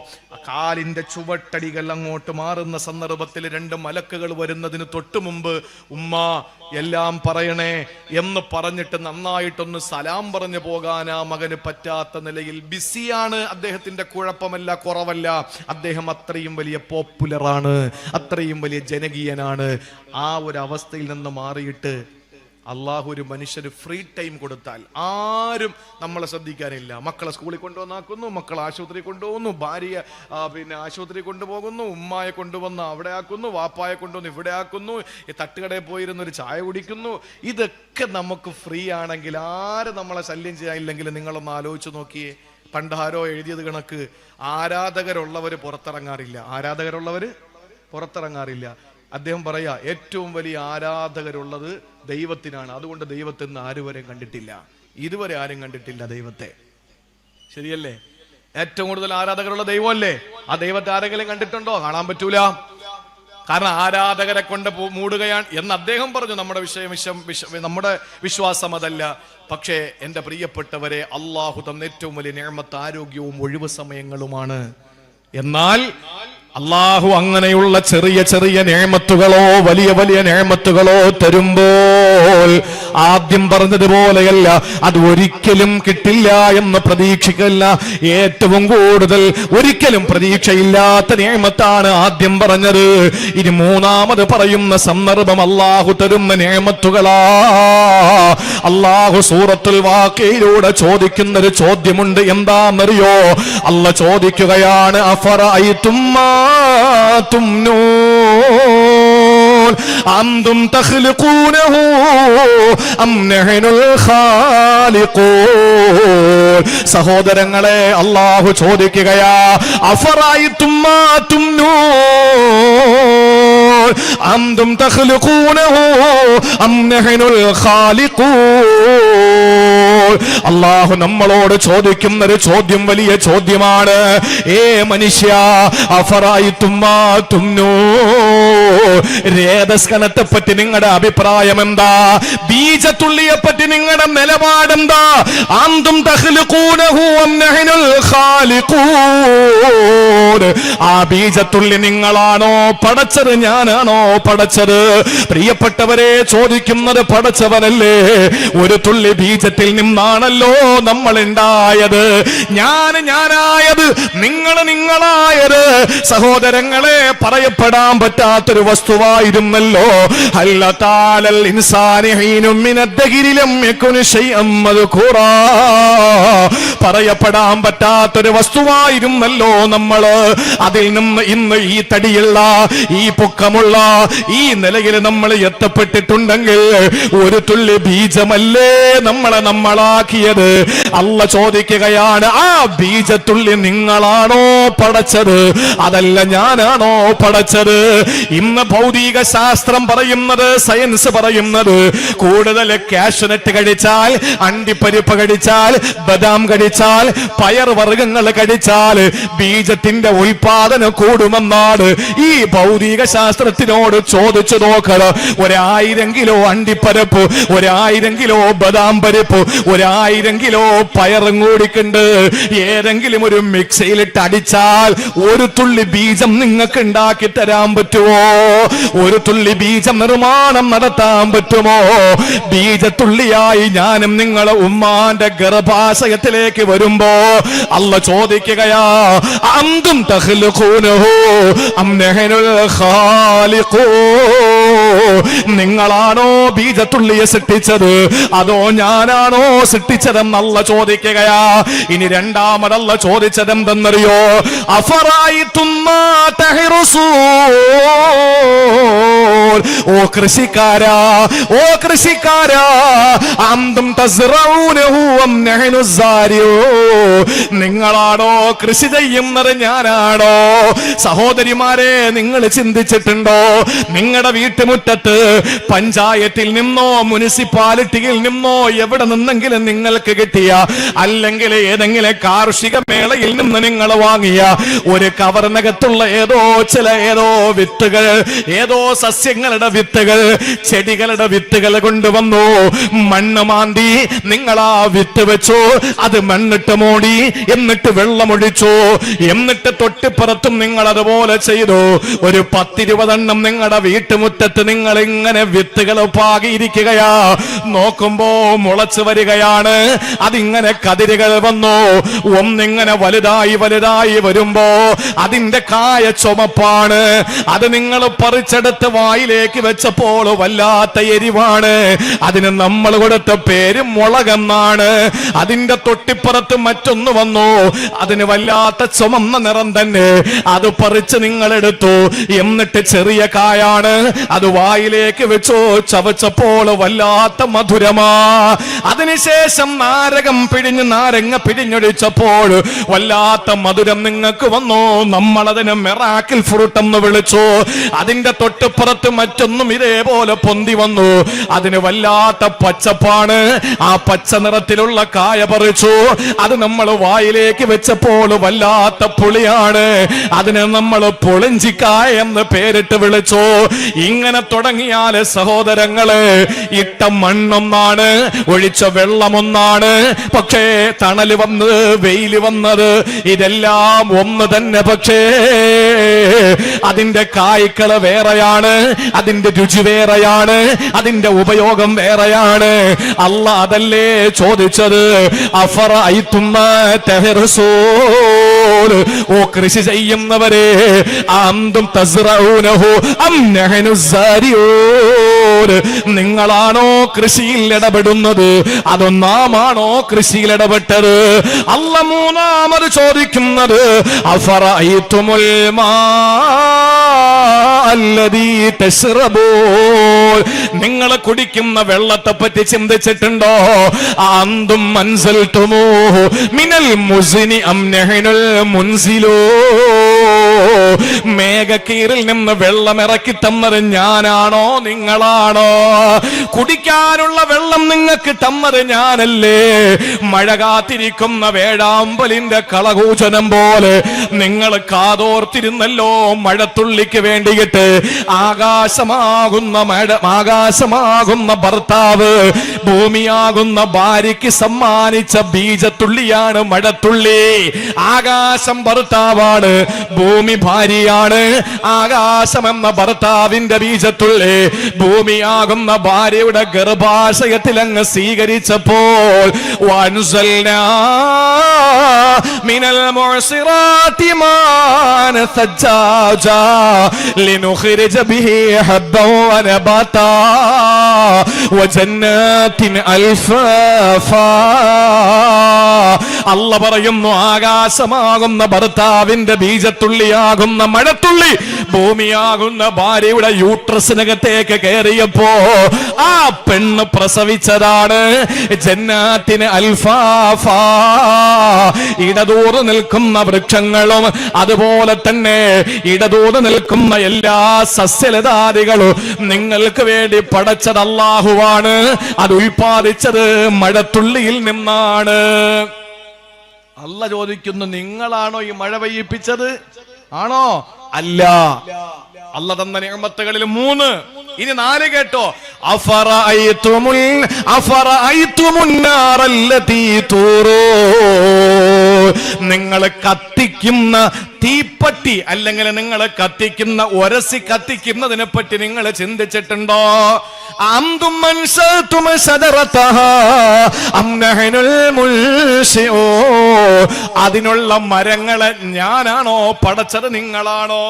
കാലിന്റെ ചുവട്ടടികൾ അങ്ങോട്ട് മാറുന്ന സന്ദർഭത്തിൽ രണ്ട് മലക്കുകൾ വരുന്നതിന് തൊട്ടു മുമ്പ് ഉമ്മ എല്ലാം പറയണേ എന്ന് പറഞ്ഞിട്ട് നന്നായിട്ടൊന്ന് സലാം പറഞ്ഞു പോകാൻ ആ മകന് പറ്റാത്ത നിലയിൽ ബിസിയാണ്. അദ്ദേഹത്തിന്റെ കുഴപ്പമല്ല, കുറവല്ല, അദ്ദേഹം അത്രയും വലിയ പോപ്പുലറാണ്, അത്രയും വലിയ ജനകീയനാണ്. ആ ഒരു അവസ്ഥയിൽ നിന്ന് മാറിയിട്ട് അള്ളാഹു ഒരു മനുഷ്യന് ഫ്രീ ടൈം കൊടുത്താൽ ആരും നമ്മളെ ശ്രദ്ധിക്കാനില്ല. മക്കളെ സ്കൂളിൽ കൊണ്ടുവന്നാക്കുന്നു, മക്കളെ ആശുപത്രി കൊണ്ടുപോകുന്നു, ഭാര്യ പിന്നെ ആശുപത്രി കൊണ്ടുപോകുന്നു, ഉമ്മായെ കൊണ്ടുവന്ന് അവിടെ ആക്കുന്നു, വാപ്പായെ കൊണ്ടുവന്ന് ഇവിടെ ആക്കുന്നു, ഈ തട്ടുകടയിൽ പോയിരുന്നൊരു ചായ കുടിക്കുന്നു. ഇതൊക്കെ നമുക്ക് ഫ്രീ ആണെങ്കിൽ ആരും നമ്മളെ ശല്യം ചെയ്യാനില്ലെങ്കിൽ നിങ്ങളൊന്ന് ആലോചിച്ച് നോക്കിയേ. പണ്ടാരോ എഴുതിയത് കണക്ക് ആരാധകരുള്ളവർ പുറത്തിറങ്ങാറില്ല. അദ്ദേഹം പറയാ, ഏറ്റവും വലിയ ആരാധകരുള്ളത് ദൈവത്തിനാണ്, അതുകൊണ്ട് ദൈവത്തെ ഇതുവരെ ആരും കണ്ടിട്ടില്ല ദൈവത്തെ. ശരിയല്ലേ? ഏറ്റവും കൂടുതൽ ആരാധകരുള്ള ദൈവമല്ലേ? ആ ദൈവത്തെ ആരെങ്കിലും കണ്ടിട്ടുണ്ടോ? കാണാൻ പറ്റൂല. കാരണം ആരാധകരെ കൊണ്ട് മൂടുകയാണ് എന്ന് അദ്ദേഹം പറഞ്ഞു. നമ്മുടെ വിശ്വാസം അതല്ല. പക്ഷേ എൻ്റെ പ്രിയപ്പെട്ടവരെ, അള്ളാഹു തന്ന ഏറ്റവും വലിയ നിഅമത്ത് ആരോഗ്യവും ഒഴിവ് സമയങ്ങളുമാണ്. എന്നാൽ അള്ളാഹു അങ്ങനെയുള്ള ചെറിയ ചെറിയ നിഅമത്തുകളോ വലിയ വലിയ നിഅമത്തുകളോ തരുമ്പോൾ ആദ്യം പറഞ്ഞതുപോലെയല്ല, അത് ഒരിക്കലും കിട്ടില്ല എന്ന് പ്രതീക്ഷിക്കില്ല. ഏറ്റവും കൂടുതൽ ഒരിക്കലും പ്രതീക്ഷയില്ലാത്ത നിഅമത്താണ് ആദ്യം പറഞ്ഞത്. ഇനി മൂന്നാമത് പറയുന്ന സന്ദർഭം അള്ളാഹു തരുന്ന നിഅമത്തുകളാ. അള്ളാഹു സൂറത്തുൽ വാഖിയയിലൂടെ ചോദിക്കുന്നൊരു ചോദ്യമുണ്ട്. എന്താണെന്നറിയോ? അള്ളാഹ് ചോദിക്കുകയാണ്, അഫറഅയ്തും മാ تمنون أنتم تخلقونه أم نحن الخالقون. സഹോദരങ്ങളെ, അല്ലാഹു ചോദിക്കുകയാ, അഫറഅയ്തും മാ തുംനൂൻ അൻതും തഖ്ലുഖൂനഹു അം നഹ്നുൽ ഖാലിഖൂൻ. അല്ലാഹു നമ്മളോട് ചോദിക്കുന്ന ഒരു ചോദ്യം വലിയ ചോദ്യമാണ്. ഏ മനുഷ്യ, അഫറഅയ്തും മാ തുംനൂൻ, രേതസ്കണത്തെ പറ്റി നിങ്ങളുടെ അഭിപ്രായം എന്താ? ബീജത്തുള്ളിയെ പറ്റി നിങ്ങളുടെ നിലപാടെന്താ? അൻതും തഖ്ലുഖൂനഹു അം നഹ്നുൽ ഖാലിഖൂൻ. ആ ബീജത്തുള്ളി നിങ്ങളാണോ പടച്ചത്, ഞാനാണോ പടച്ചത്? പ്രിയപ്പെട്ടവരെ, ചോദിക്കുന്നത് പടച്ചവനല്ലേ? ഒരു തുള്ളി ബീജത്തിൽ നിന്നാണല്ലോ നമ്മൾ ഉണ്ടായത്. ഞാനായത്, നിങ്ങളായത്. സഹോദരങ്ങളെ, പറയപ്പെടാൻ പറ്റാത്തൊരു വസ്തുവായിരുന്നല്ലോ. ഹല്ലതാലൽ ഇൻസാനി ഹീനും മിനദ്ദഹിരി ലം യകുൻ ശൈഅൻ മദ്കൂറാ. പറയപ്പെടാൻ പറ്റാത്തൊരു വസ്തുവായിരുന്നല്ലോ നമ്മള്. അതിൽ നിന്ന് ഇന്ന് ഈ തടിയുള്ള, ഈ പൊക്കമുള്ള, ഈ നിലയിൽ നമ്മൾ എത്തപ്പെട്ടിട്ടുണ്ടെങ്കിൽ ഒരു തുള്ളി ബീജമല്ലേ നമ്മളെ
ഉണ്ടാക്കിയത്. അല്ല ചോദിക്കുകയാണ്, ആ ബീജത്തുള്ളി നിങ്ങളാണോ പടച്ചത്, അതല്ല ഞാനാണോ പടച്ചത്? ഇന്ന് ഭൗതിക ശാസ്ത്രം പറയുന്നത്, സയൻസ് പറയുന്നത്, കൂടുതൽ കാഷ്നട്ട് കഴിച്ചാൽ, അണ്ടിപ്പരിപ്പ് കഴിച്ചാൽ, ബദാം കഴിച്ചാൽ, പയർ വർഗ്ഗങ്ങൾ കഴിച്ചാൽ ബീജത്തിന്റെ ഉൽപാദനം കൂടുമെന്നാണ്. ഈ ഭൗതിക ശാസ്ത്രത്തിനോട് ചോദിച്ചു നോക്കണം. 1000 കിലോ അണ്ടിപ്പരിപ്പ്, 1000 കിലോ ബദാം പരിപ്പ്, 1000 കിലോ പയറും കൂടിക്കുണ്ട് ഏതെങ്കിലും ഒരു മിക്സിയിലിട്ട് അടിച്ചാൽ ഒരു തുള്ളി ബീജം നിങ്ങൾക്ക് ഉണ്ടാക്കി തരാൻ പറ്റുമോ? ഒരു തുള്ളി ബീജം നിർമ്മാണം നടത്താൻ പറ്റുമോ? ബീജത്തുള്ളിയായി ഞാനും നിങ്ങളെ ഉമ്മാന്റെ ഗർഭാശയത്തിലേക്ക് വരുമ്പോ അല്ല ചോദിക്കുകയാ, അന്തും തഖ്ലുഖൂനഹു അം നഹ്നുൽ ഖാലിഖൂ, നിങ്ങളാണോ ബീജത്തുള്ളിയെ സൃഷ്ടിച്ചത്, അതോ ഞാനാണോ സൃഷ്ടിച്ചതെന്ന് അല്ല ചോദിക്കുകയാ. ഇനി രണ്ടാമതല്ല ചോദിച്ചത് എന്തെന്നറിയോ? അഫറഅയ്തും മാ തഹ്റുസൂൻ, ഓ കൃഷിക്കാരാ, ഓ കൃഷിക്കാരാ, അന്തും തസ്റഊനഹു അം നഹ്നു സാരിഊ, നിങ്ങളാണോ കൃഷി ചെയ്യുന്നത്, ഞാനാണോ? സഹോദരിമാരെ, നിങ്ങൾ ചിന്തിച്ചിട്ടുണ്ടോ? നിങ്ങളുടെ വീട്ടുമുറ്റത്ത് പഞ്ചായത്തിൽ നിന്നോ മുനിസിപ്പാലിറ്റിയിൽ നിന്നോ എവിടെ നിന്നെങ്കിലും നിങ്ങൾക്ക് കിട്ടിയ, അല്ലെങ്കിൽ ഏതെങ്കിലും കാർഷിക മേളയിൽ നിന്ന് നിങ്ങൾ വാങ്ങിയ ഒരു കവറിനകത്തുള്ള ഏതോ വിത്തുകൾ, ഏതോ സസ്യങ്ങളുടെ വിത്തുകൾ, ചെടികളുടെ വിത്തുകൾ കൊണ്ടുവന്നു, മണ്ണ് മാന്തി നിങ്ങൾ ആ വിത്ത് വെച്ചു, അത് മണ്ണിട്ട് മൂടി, എന്നിട്ട് വെള്ളമൊഴിച്ചു, എന്നിട്ട് തൊട്ടിപ്പുറത്തും നിങ്ങൾ അതുപോലെ ചെയ്തു. ഒരു 10-20 നിങ്ങളുടെ വീട്ടുമുറ്റത്ത് നിങ്ങൾ ഇങ്ങനെ വിത്തുകൾ പാകിയിരിക്കുകയാ. നോക്കുമ്പോ മുളച്ചു വരികയാണ്, അതിങ്ങനെ കതിരുകൾ വന്നു. ഒന്നിങ്ങനെ വലുതായി വലുതായി വരുമ്പോ അതിന്റെ കായ ചുമപ്പാണ്. അത് നിങ്ങൾ പറിച്ചെടുത്ത് വായിലേക്ക് വെച്ചപ്പോൾ വല്ലാത്ത എരിവാണ്. അതിന് നമ്മൾ കൊടുത്ത പേര് മുളകെന്നാണ്. അതിന്റെ തൊട്ടിപ്പുറത്ത് മറ്റൊന്ന് വന്നു, അതിന് വല്ലാത്ത ചുമന്ന നിറം തന്നെ. അത് പറിച്ച് നിങ്ങൾ എടുത്തു, എന്നിട്ട് ചെറിയ കായാണ്, അത് വായിലേക്ക് വെച്ചോ, ചവച്ചപ്പോൾ വല്ലാത്ത മധുരമാ. അതിനുശേഷം നാരങ്ങ പിഴിഞ്ഞൊഴിച്ചപ്പോൾ വല്ലാത്ത മധുരം നിങ്ങൾക്ക് വന്നു. നമ്മളതിന് മിറാക്കിൾ ഫ്രൂട്ട് എന്ന് വിളിച്ചു. അതിന്റെ തൊട്ടുപുറത്ത് മറ്റൊന്നും ഇതേപോലെ പൊന്തി വന്നു, അതിന് വല്ലാത്ത പച്ചപ്പാണ്. ആ പച്ച നിറത്തിലുള്ള കായ പറിച്ചു, അത് നമ്മൾ വായിലേക്ക് വെച്ചപ്പോൾ വല്ലാത്ത പുളിയാണ്. അതിന് നമ്മൾ പുളിഞ്ചിക്കായ എന്ന് പേരിട്ട് വിളിച്ചു. ഇങ്ങനെ തുടങ്ങിയാൽ സഹോദരങ്ങള്, ഇട്ട മണ്ണൊന്നാണ്, ഒഴിച്ച വെള്ളമൊന്നാണ്, പക്ഷേ തണല് വന്ന് വെയില് വന്നത് ഇതെല്ലാം ഒന്ന് തന്നെ. പക്ഷേ അതിന്റെ കായ്ക്കള് വേറെയാണ്, അതിന്റെ രുചി വേറെയാണ്, അതിന്റെ ഉപയോഗം വേറെയാണ്. അല്ല അതല്ലേ ചോദിച്ചത്? അഫറഅയ്തും മാ തഹ്റുസൂൻ, ഓ കൃഷി ചെയ്യുന്നവരെ, അന്തും തസ്റഊനഹു അം നഹ്നു സാരിഊൻ, നിങ്ങളാണോ കൃഷിയിൽ ഇടപെടുന്നത്, അതോ നാമാണോ കൃഷിയിൽ ഇടപെട്ടത്? അല്ല മൂന്നാമത് ചോദിക്കുന്നത്, അഫറഅയ്തുമുൽ മാ അല്ലദീ തശ്റബൂൻ, നിങ്ങൾ കുടിക്കുന്ന വെള്ളത്തെ പറ്റി ചിന്തിച്ചിട്ടുണ്ടോ? അന്തും അൻസൽതുമൂഹു മിനൽ മുസ്നി അം നഹ്നുൽ മുൻസിലൂ, മേഘക്കീറിൽ നിന്ന് വെള്ളം ഇറക്കി തന്നത് ഞാനാണോ നിങ്ങളാണോ? കുടിക്കാനുള്ള വെള്ളം നിങ്ങൾക്ക് തന്നത് ഞാനല്ലേ? മഴ കാത്തിരിക്കുന്ന വേഴാമ്പലിന്റെ കളകൂചനം പോലെ നിങ്ങൾ കാതോർത്തിരുന്നല്ലോ മഴത്തുള്ളിക്ക് വേണ്ടിയിട്ട്. ആകാശമാകുന്ന ഭർത്താവ് ഭൂമിയാകുന്ന ഭാര്യയ്ക്ക് സമ്മാനിച്ച ബീജത്തുള്ളിയാണ് മഴത്തുള്ളി. ആകാശം ഭർത്താവാണ്, ഭൂമി ഭാര്യയാണ്. ആകാശം എന്ന ഭർത്താവിന്റെ ബീജത്തുള്ളി ഭൂമിയാകുന്ന ഭാര്യയുടെ ഗർഭാശയത്തിൽ അങ്ങ് സ്വീകരിച്ചപ്പോൾ വൻസൽനാ മിനൽ മുഅ്സിറാതി മാൻ സജ്ജാജാ ലിനുഖ്രിജ ബിഹി ഹബ്ബൻ വനബാതാ വജന്നാത്തിൻ അൽഫാഫാ. അല്ലാഹ് പറയുന്നു, ആകാശമാകുന്ന ഭർത്താവിന്റെ ബീജത്തുള്ളിയാകുന്ന മഴത്തുള്ളി ഭൂമിയാകുന്ന ഭാര്യയുടെ യൂട്രസിനകത്തേക്ക് കയറിയപ്പോ ആ പെണ്ണ് പ്രസവിച്ചതാണ് ജന്നാത്തിന് അൽഫാഫാ, ഇടതൂറ് നിൽക്കുന്ന വൃക്ഷങ്ങളും അതുപോലെ തന്നെ ഇടതൂറ് നിൽക്കുന്ന എല്ലാ സസ്യലതാദികളും നിങ്ങൾക്ക് വേണ്ടി പടച്ചത് അല്ലാഹുവാണ്. അത് ഉൽപ്പാദിച്ചത് മഴത്തുള്ളിയിൽ നിന്നാണ്.
അല്ല ചോദിക്കുന്നു, നിങ്ങളാണോ ഈ മഴ പെയ്യിപ്പിച്ചത്? ആണോ? അല്ല. അല്ല തന്ന നിഅമത്തുകളിൽ 3, ഇനി 4 കേട്ടോ.
നിങ്ങൾ കത്തിക്കുന്ന തീപ്പട്ടി അല്ലെങ്കിൽ നിങ്ങൾ കത്തിക്കുന്ന ഉരസി കത്തിക്കുന്നതിനെ പറ്റി നിങ്ങൾ ചിന്തിച്ചിട്ടുണ്ടോ? അന്തും മൻസതും സദറതഹാ അം നഹ്നുൽ മുൻശിഊ, അതിനുള്ള മരങ്ങളെ ഞാനാണോ പടച്ചത്, നിങ്ങളാണോ?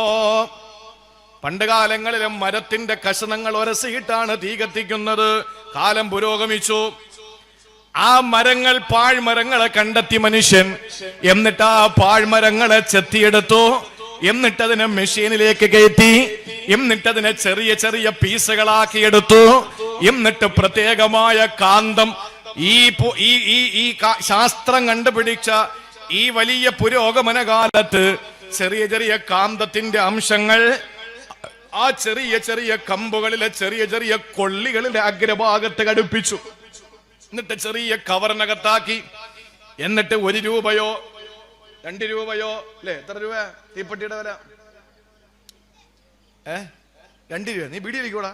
പണ്ട് കാലങ്ങളിലെ മരത്തിന്റെ കഷണങ്ങൾ ഉരസിയിട്ടാണ് തീ കത്തിക്കുന്നത്. കാലം പുരോഗമിച്ചു. ആ മരങ്ങൾ, പാഴ്മരങ്ങളെ കണ്ടെത്തി മനുഷ്യൻ. എന്നിട്ട് ആ പാഴ്മരങ്ങളെ ചെത്തിയെടുത്തു. എന്നിട്ടതിനെ മെഷീനിലേക്ക് കയറ്റി. എന്നിട്ടതിനെ ചെറിയ ചെറിയ പീസുകളാക്കി എടുത്തു. എന്നിട്ട് പ്രത്യേകമായ കാന്തം, ഈ ശാസ്ത്രം കണ്ടുപിടിച്ച ഈ വലിയ പുരോഗമന കാലത്ത് ചെറിയ ചെറിയ കാന്തത്തിന്റെ അംശങ്ങൾ ആ ചെറിയ ചെറിയ കമ്പുകളിലെ ചെറിയ ചെറിയ കൊള്ളികളിലെ അഗ്രഭാഗത്ത് ഘടിപ്പിച്ചു. എന്നിട്ട് ചെറിയ കവറിനകത്താക്കി. എന്നിട്ട് 1 രൂപയോ 2 രൂപയോ അല്ലേ, എത്ര രൂപ തീപ്പെട്ടിയുടെ വില? 2 രൂപ. നീ ബീഡി വലിക്കോടാ,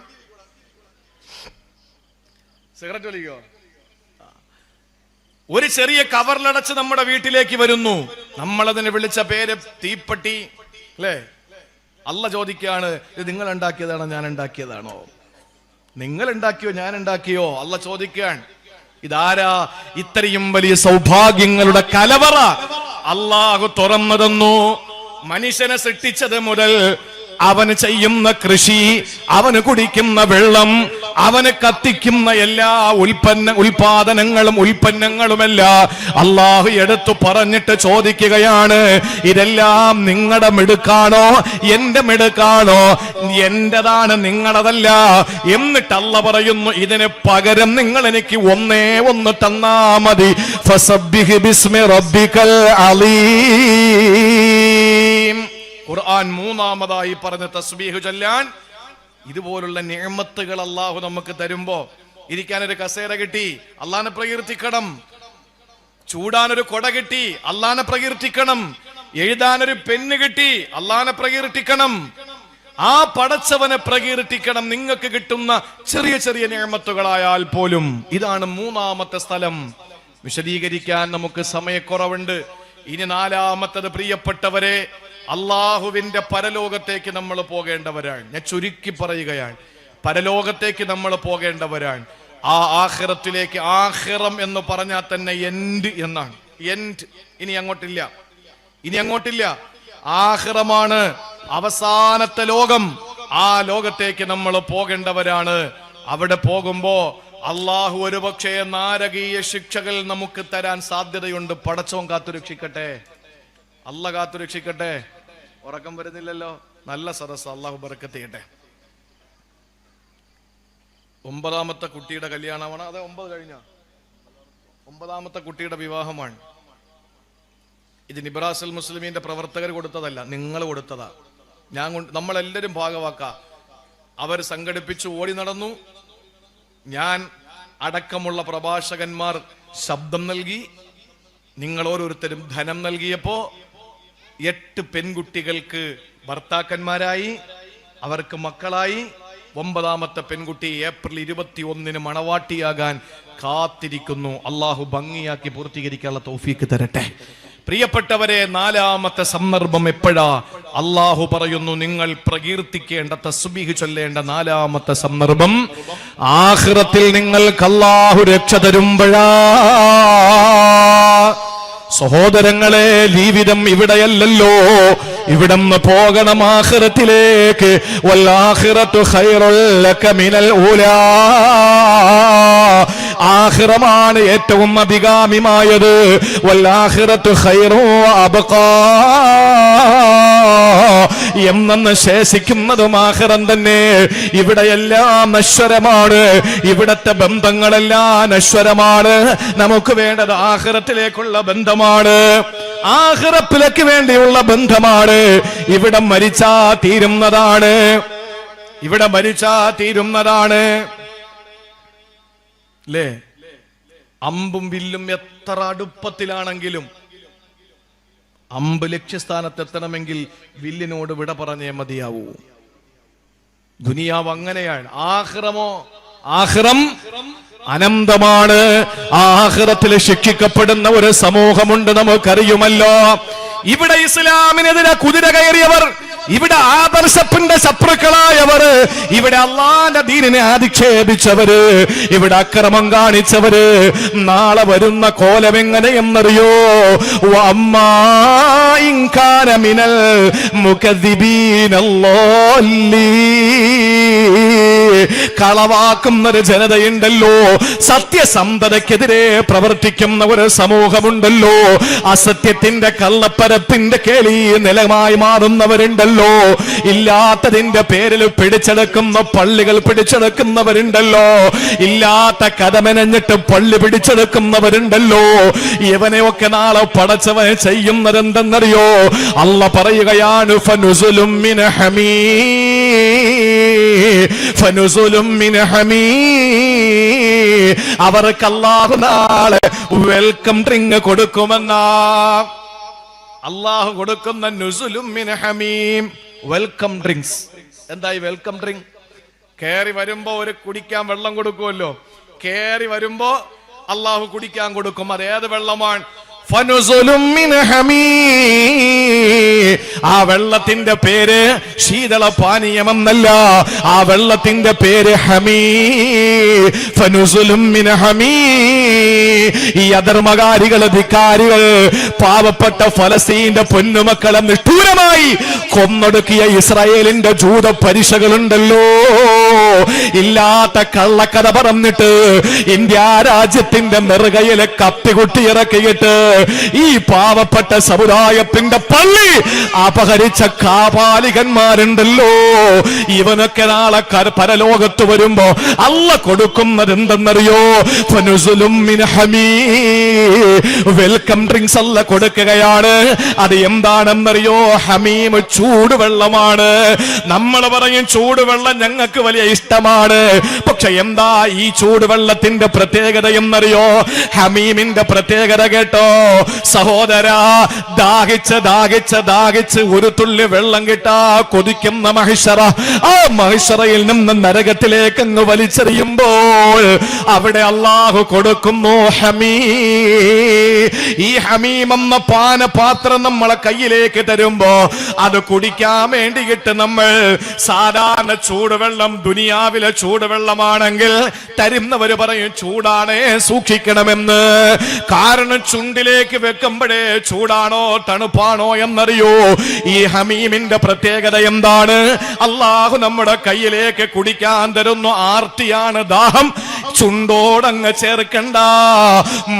സിഗരറ്റ് വലിക്കോ? ഒരു ചെറിയ കവറിലടച്ച് നമ്മുടെ വീട്ടിലേക്ക് വരുന്നു. നമ്മളതിനെ വിളിച്ച പേര് തീപ്പെട്ടി അല്ലേ? അല്ല ചോദിക്കുകയാണ്, ഇത് നിങ്ങൾ ഉണ്ടാക്കിയതാണോ ഞാൻ ഉണ്ടാക്കിയതാണോ? നിങ്ങൾ ഉണ്ടാക്കിയോ ഞാൻ ഉണ്ടാക്കിയോ? അല്ല ചോദിക്കുകയാണ്. ഇതാരാ? ഇത്രയും വലിയ സൗഭാഗ്യങ്ങളുടെ കലവറ അല്ലാഹു തുറന്നു തന്നു. മനുഷ്യനെ സൃഷ്ടിച്ചത് മുതൽ അവന് ചെയ്യുന്ന കൃഷി, അവന് കുടിക്കുന്ന വെള്ളം, അവന് കത്തിക്കുന്ന എല്ലാ ഉൽപ്പന്നങ്ങളുമെല്ലാം അല്ലാഹു എടുത്തു പറഞ്ഞിട്ട് ചോദിക്കുകയാണ്, ഇതെല്ലാം നിങ്ങളുടെ മിടുക്കാണോ എന്റെ മിടുക്കാണോ? എന്റേതാണ്, നിങ്ങളതല്ല. എന്നിട്ട് അല്ല പറയുന്നു, ഇതിന് പകരം നിങ്ങൾ എനിക്ക് ഒന്നേ ഒന്ന് തന്നാ മതി. ഫസബ്ബിഹ് ബിസ്മി റബ്ബിക്കൽ അലീം. ഖുർആൻ 3-മതായി പറഞ്ഞ തസ്ബീഹ് ചൊല്ലാൻ. ഇതുപോലുള്ള നിഅമത്തുകൾ അല്ലാഹു നമുക്ക് തരുമ്പോ ഇരിക്കാനൊരു കസേര കിട്ടി, അല്ലാഹനെ പ്രകീർത്തിക്കണം. ചൂടാനൊരു കൊട കിട്ടി, അല്ലാഹനെ പ്രകീർത്തിക്കണം. എഴുതാനൊരു പെണ്ണ് കിട്ടി, അല്ലാഹനെ പ്രകീർത്തിക്കണം. ആ പടച്ചവനെ പ്രകീർത്തിക്കണം. നിങ്ങൾക്ക് കിട്ടുന്ന ചെറിയ ചെറിയ നിഅമത്തുകളായാൽ പോലും. ഇതാണ് 3-മത്തെ സ്ഥലം. വിശദീകരിക്കാൻ നമുക്ക് സമയക്കുറവുണ്ട്. ഇനി 4-മത്തത്, പ്രിയപ്പെട്ടവരെ, അള്ളാഹുവിന്റെ പരലോകത്തേക്ക് നമ്മൾ പോകേണ്ടവരാണ്. ഞാൻ ചുരുക്കി പറയുകയാണ്, പരലോകത്തേക്ക് നമ്മൾ പോകേണ്ടവരാണ്. ആ ആഖിറത്തിലേക്ക്. ആഖിറം എന്ന് പറഞ്ഞാൽ തന്നെ എൻഡ് എന്നാണ്. എൻഡ്, ഇനി അങ്ങോട്ടില്ല. ആഖിറമാണ് അവസാനത്തെ ലോകം. ആ ലോകത്തേക്ക് നമ്മൾ പോകേണ്ടവരാണ്. അവിടെ പോകുമ്പോ അള്ളാഹു ഒരുപക്ഷേ നാരകീയ ശിക്ഷകൾ നമുക്ക് തരാൻ സാധ്യതയുണ്ട്. പടച്ചോൻ കാത്തുരക്ഷിക്കട്ടെ, അല്ല കാത്തുരക്ഷിക്കട്ടെ. ഉറക്കം വരുന്നില്ലല്ലോ. നല്ല സദസ്സ്, അള്ളാഹു ബറക്കത്ത് ചെയ്യട്ടെ. 9-മത്തെ കുട്ടിയുടെ കല്യാണമാണ്. അതെ, 9 കഴിഞ്ഞ 9-മത്തെ കുട്ടിയുടെ വിവാഹമാണ്. ഇത് നിബ്രാസുൽ മുസ്ലിമീന്റെ പ്രവർത്തകർ കൊടുത്തതല്ല, നിങ്ങൾ കൊടുത്തതാ. നമ്മളെല്ലാരും ഭാഗവാക്ക. അവർ സംഘടിപ്പിച്ചു, ഓടി നടന്നു. ഞാൻ അടക്കമുള്ള പ്രഭാഷകന്മാർ ശബ്ദം നൽകി. നിങ്ങൾ ഓരോരുത്തരും ധനം നൽകിയപ്പോ 8 പെൺകുട്ടികൾക്ക് ഭർത്താക്കന്മാരായി, അവർക്ക് മക്കളായി. 9-മത്തെ പെൺകുട്ടി ഏപ്രിൽ 21-ന് മണവാട്ടിയാകാൻ കാത്തിരിക്കുന്നു. അള്ളാഹു ഭംഗിയാക്കി പൂർത്തീകരിക്കാനുള്ള തൗഫീക്ക് തരട്ടെ. പ്രിയപ്പെട്ടവരെ, 4-മത്തെ സന്ദർഭം എപ്പോഴാ? അള്ളാഹു പറയുന്നു, നിങ്ങൾ പ്രകീർത്തിക്കേണ്ട, തസ്ബീഹ് ചൊല്ലേണ്ട 4-മത്തെ സന്ദർഭം ആഖിറത്തിൽ നിങ്ങൾക്ക് അള്ളാഹു രക്ഷ തരുമ്പോഴാ. സഹോദരങ്ങളെ, ജീവിതം ഇവിടെയല്ലല്ലോ. ഇവിടുന്ന് പോകണം ആഖിറത്തിലേക്ക്. വല്ലാഖിറത്തു ഖൈറുൽ ലക മിനൽ ഊലാ. ആഖിറമാണ് ഏറ്റവും അഭികാമ്യമായത്. വല്ലാഖിറത്തു ഖൈറു അബ്ഖാ. എന്നെന്ന് ശേഷിക്കുന്നതും ആഖിറം തന്നെ. ഇവിടെയെല്ലാം നശ്വരമാണ്. ഇവിടത്തെ ബന്ധങ്ങളെല്ലാം നശ്വരമാണ്. നമുക്ക് വേണ്ടത് ആഖിറത്തിലേക്കുള്ള ബന്ധമാണ്. ആഖിറത്തിലേക്ക് വേണ്ടിയുള്ള ബന്ധമാണ്. ഇവിടെ മരിച്ചാ തീരുന്നതാണ്. ഇവിടെ മരിച്ചാ തീരുന്നതാണ്. അല്ലേ? അമ്പും വില്ലും എത്ര അടുപ്പത്തിലാണെങ്കിലും അമ്പ് ലക്ഷ്യസ്ഥാനത്തെത്തണമെങ്കിൽ വില്ലിനോട് വിട പറഞ്ഞേ മതിയാവൂ. ദുനിയാവ് അങ്ങനെയാണ്. ആഖിറമോ? ആഖിറം അനന്തമാണ്. ആഖിറത്തിൽ ശിക്ഷിക്കപ്പെടുന്ന ഒരു സമൂഹമുണ്ട്, നമുക്കറിയുമല്ലോ. ഇവിടെ ഇസ്ലാമിനെതിരെ കുതിര കയറിയവർ, ഇവിടെ ആദർശത്തിന്റെ ശത്രുക്കളായവർ, ഇവിടെ അള്ളാന്റെ ദീനിനെ അധിക്ഷേപിച്ചവര്, ഇവിടെ അക്രമം കാണിച്ചവര് നാളെ വരുന്ന കോലം എങ്ങനെയെന്നറിയോ? വഅമ്മാ ഇൻ കാന മിനൽ മുകദ്ദിബീനല്ലാലി. കളവാക്കുന്ന ഒരു ജനതയുണ്ടല്ലോ, സത്യസന്ധതയ്ക്കെതിരെ പ്രവർത്തിക്കുന്ന ഒരു സമൂഹമുണ്ടല്ലോ, അസത്യത്തിന്റെ കള്ളപ്പരപ്പിന്റെ കേളി നിലമായി മാറുന്നവരുണ്ടല്ലോ, ഇല്ലാത്തതിന്റെ പേരിൽ പിടിച്ചെടുക്കുന്ന പള്ളികൾ പിടിച്ചെടുക്കുന്നവരുണ്ടല്ലോ, ഇല്ലാത്ത കഥമെനഞ്ഞിട്ട് പള്ളി പിടിച്ചെടുക്കുന്നവരുണ്ടല്ലോ. ഇവനെയൊക്കെ നാളെ പടച്ചവനെ ചെയ്യുന്നത് എന്തെന്നറിയോ? അള്ള പറയുകയാണ്, ഫനുസുലും മിൻ ഫനുസുലും മിൻ അവർക്ക് അല്ലാഹു നാളെ വെൽക്കം ഡ്രിങ്ക് കൊടുക്കുമെന്നാ. അല്ലാഹു കൊടുക്കുന്ന നുസുലും മിൻ ഹമീം, വെൽക്കം ഡ്രിങ്ക്സ്. എന്തായി വെൽക്കം ഡ്രിങ്ക്? കേറി വരുമ്പോ ഒരു കുടിക്കാൻ വെള്ളം കൊടുക്കുമല്ലോ. കേറി വരുമ്പോ അല്ലാഹു കുടിക്കാൻ കൊടുക്കും. അതേത് വെള്ളമാണ്? ഫനുസുലും മിൻ ഹമീം. ആ വെള്ളത്തിന്റെ പേര് ശീതളപാനീയമെന്നല്ല, ആ വെള്ളത്തിന്റെ പേര് ഹമീം. ഫനുസുലും മിൻ ഹമീം. ഈ അധർമ്മകാരികൾ, ധിക്കാരികൾ, പാവപ്പെട്ട ഫലസ്തീന്റെ പൊന്നുമക്കളെ നിഷ്ഠൂരമായി കൊന്നൊടുക്കിയ ഇസ്രായേലിന്റെ ജൂത പരീക്ഷകളുണ്ടല്ലോ, ഇല്ലാത്ത കള്ളക്കഥ പറഞ്ഞിട്ട് ഇന്ത്യ രാജ്യത്തിന്റെ നെറുകയിലെ കത്തികുട്ടി ഇറക്കിയിട്ട് ഈ പാവപ്പെട്ട സമുദായത്തിന്റെ പള്ളി അപഹരിച്ച കാപാലികന്മാരുണ്ടല്ലോ, ഇവനൊക്കെ നാളെ പരലോകത്ത് വരുമ്പോ അള്ള കൊടുക്കുന്നത് എന്തെന്നറിയോ? ഫനുസുലും മിൻ ഹമീം, വെൽക്കം ഡ്രിങ്ക്സ് അല്ല കൊടുക്കുകയാണ്. അത് എന്താണെന്നറിയോ? ഹമീം, ചൂടുവെള്ളമാണ്. നമ്മൾ പറയും ചൂടുവെള്ളം ഞങ്ങൾക്ക് വലിയ ഇഷ്ടമാണ്. പക്ഷെ എന്താ ഈ ചൂടുവെള്ളത്തിന്റെ പ്രത്യേകത എന്നറിയോ? ഹമീമിന്റെ പ്രത്യേകത കേട്ടോ സഹോദരാ. ദാഹിച്ച് ദാഹിച്ച് ദാഹിച്ച് ഒരു തുള്ളി വെള്ളം കിട്ടാ കൊതിക്കുന്ന മഹിഷറ, ആ മഹിഷറയിൽ നിന്ന് നരകത്തിലേക്ക് അങ്ങ് വലിച്ചെറിയുമ്പോൾ അവിടെ അള്ളാഹു കൊടുക്കുന്നു ഹമീം. ഈ ഹമീം എന്ന പാനപാത്രം നമ്മളെ കയ്യിലേക്ക് തരുമ്പോ അത് കുടിക്കാൻ വേണ്ടിയിട്ട് നമ്മൾ സാധാരണ ചൂടുവെള്ളം, ദുനിയാവിലെ ചൂടുവെള്ളമാണെങ്കിൽ തരുന്നവര് പറയും ചൂടാണേ സൂക്ഷിക്കണമെന്ന്. കാരണം ചുണ്ടിലേക്ക് വെക്കുമ്പോഴേ ചൂടാണോ തണുപ്പാണോ എന്നറിയോ? ഈ ഹമീമിന്റെ പ്രത്യേകത എന്താണ്? അള്ളാഹു നമ്മുടെ കയ്യിലേക്ക് കുടിക്കാൻ തരുന്നു ആർത്തിയാണ്, ദാഹം. ചുണ്ടോടങ്ങ് ചേർക്കണ്ട,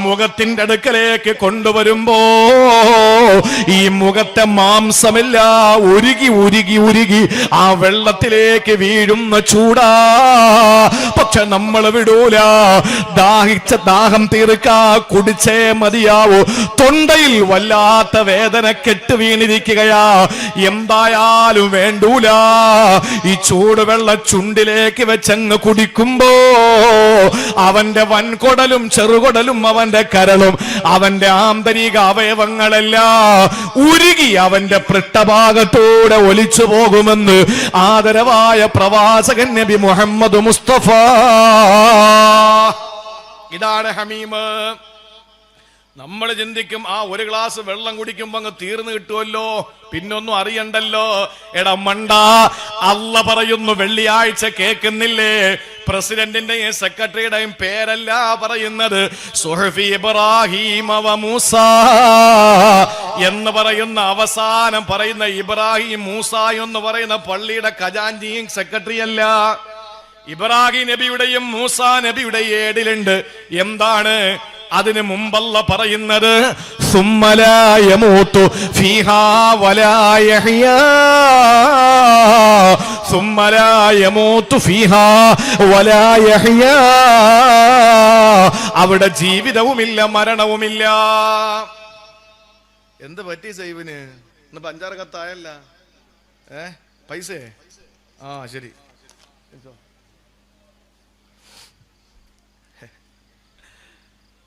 മുഖത്തിന്റെ അടുക്കലേക്ക് കൊണ്ടുവരുമ്പോ ഈ മുഖത്തെ മാംസമില്ല, ഉരുകി ഉരുകി ഉരുകി ആ വെള്ളത്തിലേക്ക് വീഴുന്ന ചൂടാ. പക്ഷെ നമ്മൾ വിടൂല. ദാഹിച്ച ദാഹം തീർക്കാ കുടിച്ചേ മതിയാവൂ. തൊണ്ടയിൽ വല്ലാത്ത വേദന കെട്ട് വീണിരിക്കുകയാ. എന്തായാലും വേണ്ടൂല. ഈ ചൂടുവെള്ള ചുണ്ടിലേക്ക് വെച്ചങ്ങ് കുടിക്കുമ്പോ അവന്റെ വൻകൊടലും ചെറുകൊടലും അവന്റെ കരളും അവന്റെ ആന്തരിക അവയവങ്ങളെല്ലാം ഉരുകി അവന്റെ പൃഷ്ഠഭാഗത്തൂടെ ഒലിച്ചു പോകുമെന്ന് ആദരവായ പ്രവാചകൻ നബി മുഹമ്മദ് മുസ്തഫ. ഇതാണ് ഹമീം. നമ്മൾ ചിന്തിക്കും ആ ഒരു ഗ്ലാസ് വെള്ളം കുടിക്കുമ്പോ അങ്ങ് തീർന്നു കിട്ടുമല്ലോ, പിന്നൊന്നും അറിയണ്ടല്ലോ. എടാ മണ്ട, അള്ള പറയുന്നു വെള്ളിയാഴ്ച കേൾക്കുന്നില്ലേ? പ്രസിഡന്റിന്റെയും സെക്രട്ടറിയുടെയും പേരല്ല പറയുന്നത്. സുഹഫി ഇബ്രാഹിം വ മൂസ എന്ന് പറയുന്ന അവസാനം പറയുന്ന ഇബ്രാഹിം മൂസ എന്ന് പറയുന്ന പള്ളിയുടെ ഖജാൻജിയും സെക്രട്ടറിയല്ല. ഇബ്രാഹിം നബിയുടെയും മൂസ നബിയുടെയും ഏടിലുണ്ട്. എന്താണ് അതിന് മുമ്പല്ല പറയുന്നത്? സുമ്മ ലാ യമൂതു ഫീഹാ വലാ യഹ്യാ, സുമ്മ ലാ യമൂതു ഫീഹാ വലാ യഹ്യാ. അവിടെ ജീവിതവുമില്ല മരണവുമില്ല. എന്ത് പറ്റി സൈബിന്? ഇന്ന് 5-6 കത്തായല്ല. പൈസേ? ശരി.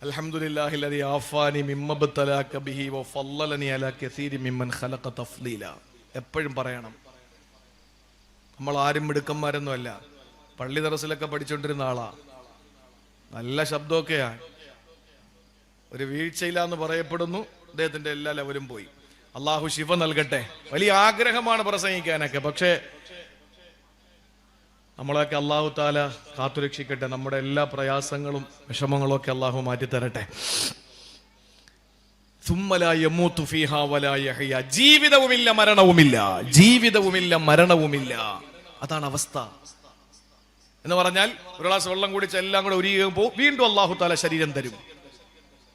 അൽഹംദുലില്ലാഹി അല്ലദീ ആഫാനി മിമ്മ ബതലാക ബിഹി വഫല്ലലനി അലാ കസീരി മിമ്മൻ ഖലഖ തഫ്ളീല. എപ്പോഴും പറയണം, നമ്മൾ ആരും മിടുക്കന്മാരൊന്നുമല്ല. പള്ളി ദറസിലൊക്കെ പഠിച്ചുകൊണ്ടിരുന്ന ആളാ. നല്ല ശബ്ദമൊക്കെയാ. ഒരു വീഴ്ചയില്ലാന്ന് പറയപ്പെടുന്നു. അദ്ദേഹത്തിന്റെ എല്ലാ ലെവലും പോയി. അള്ളാഹു ശിഫ നൽകട്ടെ. വലിയ ആഗ്രഹമാണ് പ്രസംഗിക്കാനൊക്കെ. പക്ഷേ നമ്മളൊക്കെ അള്ളാഹു താല കാത്തുരക്ഷിക്കട്ടെ. നമ്മുടെ എല്ലാ പ്രയാസങ്ങളും വിഷമങ്ങളും ഒക്കെ അള്ളാഹു മാറ്റിത്തരട്ടെ. ജീവിതവുമില്ല മരണവുമില്ല, ജീവിതവുമില്ല മരണവുമില്ല. അതാണ് അവസ്ഥ. എന്ന് പറഞ്ഞാൽ ഒരു ഗ്ലാസ് വെള്ളം കുടിച്ച് എല്ലാം കൂടെ ഉരുകുമ്പോൾ വീണ്ടും അള്ളാഹു താല ശരീരം തരും,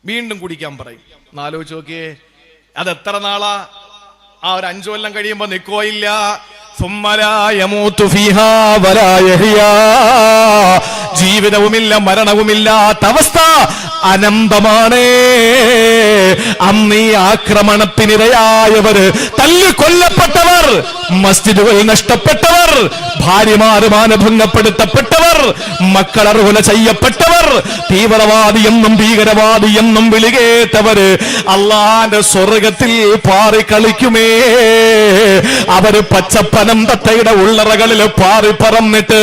വീണ്ടും കുടിക്കാൻ പറയും. ആലോചിച്ച് നോക്കിയേ, അത് എത്ര നാളാ? ഒരു 5 കൊല്ലം കഴിയുമ്പോ നിൽക്കോ ഇല്ല. ജീവിതവുമില്ല മരണവുമില്ലാത്ത അവസ്ഥ അനന്തമാണ്. അന്ന് ഈ ആക്രമണത്തിനിരയായവർ, തല്ലിക്കൊല്ലപ്പെട്ടവർ, മസ്ജിദുകൾ നഷ്ടപ്പെട്ടവർ, ഭാര്യമാര് മാനഭംഗപ്പെടുത്തപ്പെട്ടവർ, മക്കൾ അർഹുല ചെയ്യപ്പെട്ടവർ, തീവ്രവാദി എന്നും ഭീകരവാദി എന്നും വിളികേറ്റവര് അള്ളാന്റെ സ്വർഗത്തിൽ പാറി കളിക്കുമേ. അവര് പച്ചപ്പനന്തത്തയുടെ ഉള്ളറകളിൽ പാറി പറന്നിട്ട്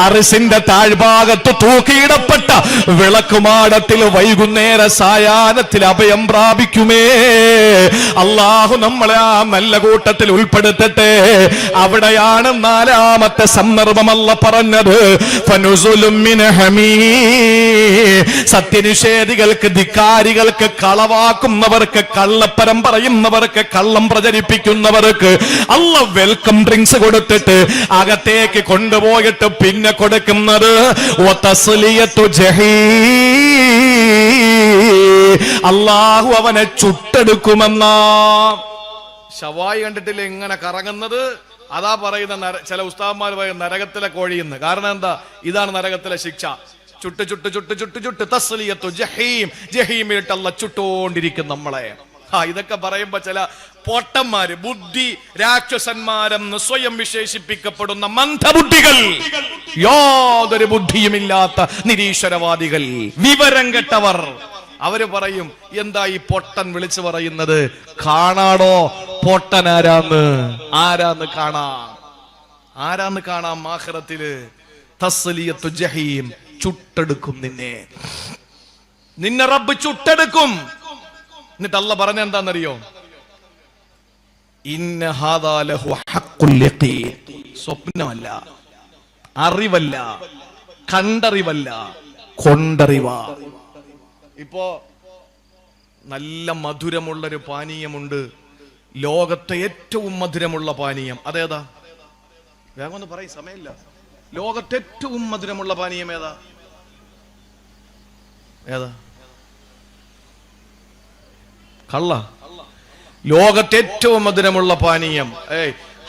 അറിസിന്റെ താഴ്ഭാഗത്ത് തൂക്കിയിടപ്പെട്ട വിളക്കുമാടത്തിൽ വൈകുന്നേര സായാഹ്നത്തിൽ അഭയം പ്രാപിക്കുമേ. അള്ളാഹു നമ്മളെ ആ നല്ല കൂട്ടത്തിൽ ഉൾപ്പെടുത്തട്ടെ. അവിടെയാണ് 4ാമത്തെ സന്ദർഭമല്ല പറഞ്ഞത്. ഫനുസുലും മിൻ ഹമീം. സത്യനിഷേധികൾക്ക്, ധിക്കാരികൾക്ക്, കളവാക്കുന്നവർക്ക്, കള്ളപ്പരം പറയുന്നവർക്ക്, കള്ളം പ്രചരിപ്പിക്കുന്നവർക്ക് അല്ലാഹു വെൽക്കം ഡ്രിങ്ക്സ് കൊടുത്തിട്ട് അകത്തേക്ക് കൊണ്ടുപോയിട്ട് പിന്നെ കൊടുക്കുന്നത് അള്ളാഹു അവനെ ചുട്ടെടുക്കുമെന്ന. ശവായി കണ്ടിട്ടില്ല ഇങ്ങനെ കറങ്ങുന്നത്? അതാ പറയുന്ന ചില ഉസ്താദ്മാർ പറയുന്ന നരകത്തിലെ കോഴിയെന്ന്. കാരണം എന്താ? ഇതാണ് നരകത്തിലെ ശിക്ഷ. ചുട്ട് ചുട്ട് ചുട്ട് ചുട്ട് ചുട്ട് തസ്ലിയത്തു ജഹീം. ജഹീമിലിട്ട് അല്ലാഹു ചുട്ടോണ്ടിരിക്കും നമ്മളെ. ഇതൊക്കെ പറയുമ്പോ ചില പൊട്ടന്മാര്, ബുദ്ധി രാക്ഷസന്മാരെന്ന് സ്വയം വിശേഷിപ്പിക്കപ്പെടുന്ന മന്ദബുദ്ധികൾ, യാതൊരു ബുദ്ധിയുമില്ലാത്ത നിരീശ്വരവാദികൾ, വിവരം കെട്ടവർ, അവര് പറയും, എന്താ ഈ പൊട്ടൻ വിളിച്ചു പറയുന്നത്? കാണാടോ പൊട്ടൻ ആരാന്ന് കാണാം. ആഖിറത്തില് തസ്ലിയത്തു ജഹീം. ചുട്ടെടുക്കും നിന്നെ റബ്ബ് ചുട്ടെടുക്കും. എന്നിട്ട് അല്ലാഹു പറഞ്ഞ എന്താണെന്നറിയോ? ഇന്ന ഹാദാ ലഹു ഹഖ്ഖുൽ യഖീൻ. സ്വപ്നമല്ല, അറിവല്ല, കണ്ടറിവല്ല, കൊണ്ടറിവാ. ഇപ്പോ നല്ല മധുരമുള്ളൊരു പാനീയമുണ്ട്, ലോകത്തെ ഏറ്റവും മധുരമുള്ള പാനീയം. അതേതാ? വേഗം ഒന്ന് പറയും, സമയമില്ല. ലോകത്തെ ഏറ്റവും മധുരമുള്ള പാനീയം ഏതാ? കള്ള. ലോകത്തെ ഏറ്റവും മധുരമുള്ള പാനീയം.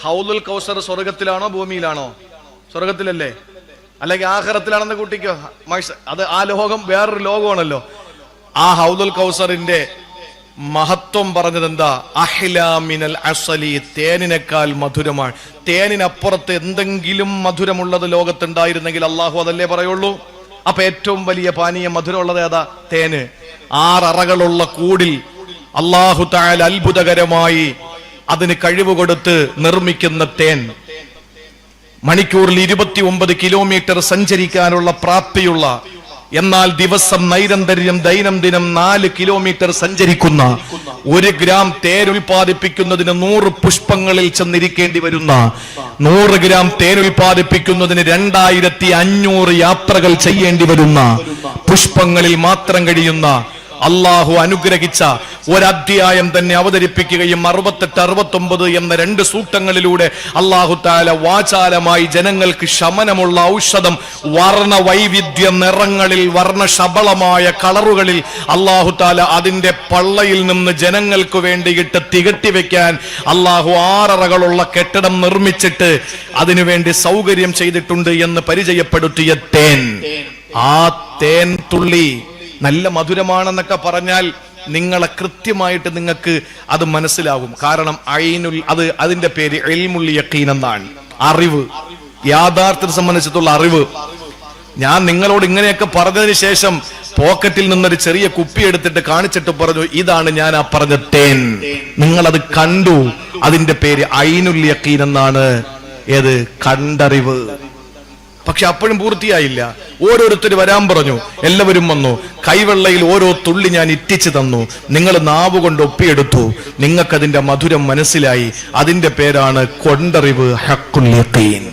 ഹൗലുൽ കൗസർ സ്വർഗത്തിലാണോ ഭൂമിയിലാണോ? സ്വർഗത്തിലല്ലേ? അല്ലെങ്കിൽ ആഖിറത്തിലാണെന്ന് കൂട്ടിക്കോ. അത് ആ ലോകം വേറൊരു ലോകമാണല്ലോ. ആ ഹൗലുൽ കൗസറിന്റെ മഹത്വം പറഞ്ഞത് എന്താ? അഹ്ലാ മിനൽ അസലി. തേനിനേക്കാൾ മധുരമാണ്. തേനിനപ്പുറത്ത് എന്തെങ്കിലും മധുരമുള്ളത് ലോകത്തുണ്ടായിരുന്നെങ്കിൽ അള്ളാഹു അതല്ലേ പറയുള്ളൂ. അപ്പൊ ഏറ്റവും വലിയ പാനീയം മധുരമുള്ളത് ഏതാ? തേന്. 6 അറകളുള്ള കൂടിൽ അല്ലാഹു തആല അത്ഭുതകരമായി അതിന് കഴിവ് കൊടുത്ത് നിർമ്മിക്കുന്ന തേൻ, മണിക്കൂറിൽ 29 കിലോമീറ്റർ സഞ്ചരിക്കാനുള്ള പ്രാപ്തിയുള്ള എന്നാൽ ദിവസം ദൈനംദിനം 4 കിലോമീറ്റർ സഞ്ചരിക്കുന്ന 1 ഗ്രാം തേനുൽപാദിപ്പിക്കുന്നതിന് 100 പുഷ്പങ്ങളിൽ ചെന്നിരിക്കേണ്ടി വരുന്ന 100 ഗ്രാം തേനുൽപാദിപ്പിക്കുന്നതിന് 2500 യാത്രകൾ ചെയ്യേണ്ടി വരുന്ന പുഷ്പങ്ങളിൽ മാത്രം കഴിയുന്ന അള്ളാഹു അനുഗ്രഹിച്ച ഒരധ്യായം തന്നെ അവതരിപ്പിക്കുകയും 68, 69 എന്ന 2 സൂക്തങ്ങളിലൂടെ അള്ളാഹു താല വാചാലമായി ജനങ്ങൾക്ക് ശമനമുള്ള ഔഷധം വർണ്ണ വൈവിധ്യ നിറങ്ങളിൽ വർണ്ണശബളമായ കളറുകളിൽ അള്ളാഹു താല അതിന്റെ പള്ളയിൽ നിന്ന് ജനങ്ങൾക്ക് വേണ്ടിയിട്ട് തികട്ടി വെക്കാൻ അള്ളാഹു 6 അറകളുള്ള കെട്ടിടം നിർമ്മിച്ചിട്ട് അതിനുവേണ്ടി സൗകര്യം ചെയ്തിട്ടുണ്ട് എന്ന് പരിചയപ്പെടുത്തിയ തേൻ. ആ തേൻ തുള്ളി നല്ല മധുരമാണെന്നൊക്കെ പറഞ്ഞാൽ നിങ്ങളെ കൃത്യമായിട്ട് നിങ്ങൾക്ക് അത് മനസ്സിലാവും. കാരണം അതിന്റെ പേര് ഇൽമുൽ യഖീൻ എന്നാണ്. അറിവ്, യാഥാർത്ഥ്യത്തെ സംബന്ധിച്ചിട്ടുള്ള അറിവ്. ഞാൻ നിങ്ങളോട് ഇങ്ങനെയൊക്കെ പറഞ്ഞതിന് ശേഷം പോക്കറ്റിൽ നിന്നൊരു ചെറിയ കുപ്പി എടുത്തിട്ട് കാണിച്ചിട്ട് പറഞ്ഞു, ഇതാണ് ഞാൻ ആ പറഞ്ഞ തേൻ. നിങ്ങളത് കണ്ടു. അതിന്റെ പേര് ഐനുൽ യഖീൻ എന്നാണ്. ഏത്? കണ്ടറിവ്. പക്ഷെ അപ്പോഴും പൂർത്തിയായില്ല. ഓരോരുത്തർ വരാൻ പറഞ്ഞു. എല്ലാവരും വന്നു. കൈവെള്ളയിൽ ഓരോ തുള്ളി ഞാൻ ഇറ്റിച്ചു തന്നു. നിങ്ങൾ നാവ് കൊണ്ട് ഒപ്പിയെടുത്തു. നിങ്ങൾക്കതിന്റെ മധുരം മനസ്സിലായി. അതിന്റെ പേരാണ് കൊണ്ടറിവ്, ഹഖുൽ യഖീൻ.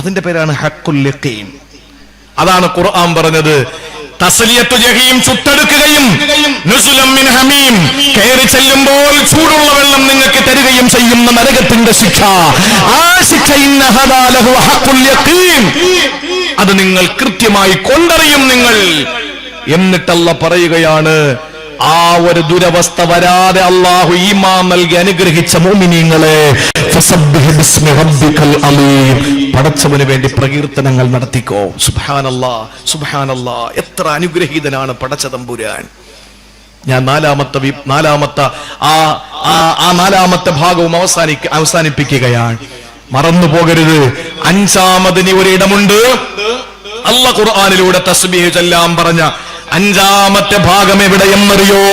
അതിന്റെ പേരാണ് ഹഖുൽ യഖീൻ. അതാണ് ഖുർആൻ പറഞ്ഞത്, തസ്ലിയത്തു ജഹീം, ചുട്ടെടുക്കുകയും നുസുലം മിൻ ഹമീം, കയറി ചെല്ലുമ്പോൾ ചൂടുള്ള വെള്ളം നിങ്ങൾക്ക് തരികയും ചെയ്യുന്ന നരകത്തിന്റെ ശിക്ഷ. ആ ശിക്ഷ ഇന്നഹദാ ലഹു ഹഖുൽ യഖീൻ, അത് നിങ്ങൾ കൃത്യമായി കൊണ്ടറിയും നിങ്ങൾ. എന്നിട്ടല്ല പറയുകയാണ്, ആ ഒരു ദുരവസ്ഥ വരാതെ അള്ളാഹു ഈമാൻ നൽകി അനുഗ്രഹിച്ച മുഅ്മിനീങ്ങളെ, ഫസബ്ബിഹ് ബിസ്മി റബ്ബിക്കൽ അലീം, പടച്ചവന് വേണ്ടി പ്രകീർത്തനങ്ങൾ നടത്തിക്കോ. സുബ്ഹാനല്ലാഹ്, സുബ്ഹാനല്ലാഹ്. എത്ര അനുഗ്രഹീതനാണ് പടച്ച തമ്പുരാൻ. ഞാൻ നാലാമത്തെ ഭാഗവും അവസാനിപ്പിക്കുകയാണ്. മറന്നു പോകരുത്, 5-ാമതിന് ഒരിടമുണ്ട്. അല്ലാഹ് ഖുർആനിലൂടെ തസ്ബീഹ് ചൊല്ലാൻ പറഞ്ഞ 5-ാമത്തെ ഭാഗം എവിടെയെന്നറിയോ?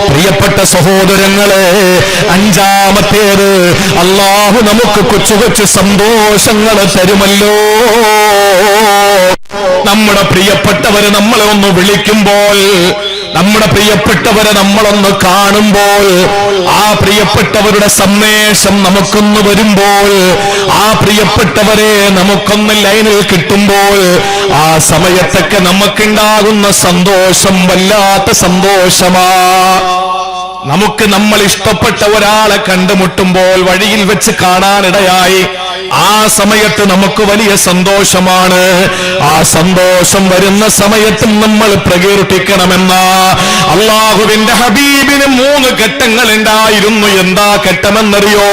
പ്രിയപ്പെട്ട സഹോദരങ്ങളെ, 5-ാമത്തേത് അല്ലാഹു നമുക്ക് കൊച്ചു കൊച്ചു സന്തോഷങ്ങൾ തരുമല്ലോ. നമ്മുടെ പ്രിയപ്പെട്ടവരെ നമ്മളെ ഒന്ന് വിളിക്കുമ്പോൾ, നമ്മുടെ പ്രിയപ്പെട്ടവരെ നമ്മളൊന്ന് കാണുമ്പോൾ, ആ പ്രിയപ്പെട്ടവരുടെ സന്ദേശം നമുക്കൊന്ന് വരുമ്പോൾ, ആ പ്രിയപ്പെട്ടവരെ നമുക്കൊന്ന് ലൈനിൽ കിട്ടുമ്പോൾ, ആ സമയത്തൊക്കെ നമുക്കുണ്ടാകുന്ന സന്തോഷം വല്ലാത്ത സന്തോഷമാ. നമുക്ക് നമ്മൾ ഇഷ്ടപ്പെട്ട ഒരാളെ കണ്ടുമുട്ടുമ്പോൾ വഴിയിൽ വെച്ച് കാണാനിടയായി, ആ സമയത്ത് നമുക്ക് വലിയ സന്തോഷമാണ്. ആ സന്തോഷം വരുന്ന സമയത്തും നമ്മൾ പ്രകീർത്തിക്കണമെന്ന അള്ളാഹുവിന്റെ ഹബീബിന് 3 ഘട്ടങ്ങൾ ഉണ്ടായിരുന്നു. എന്താ ഘട്ടമെന്നറിയോ?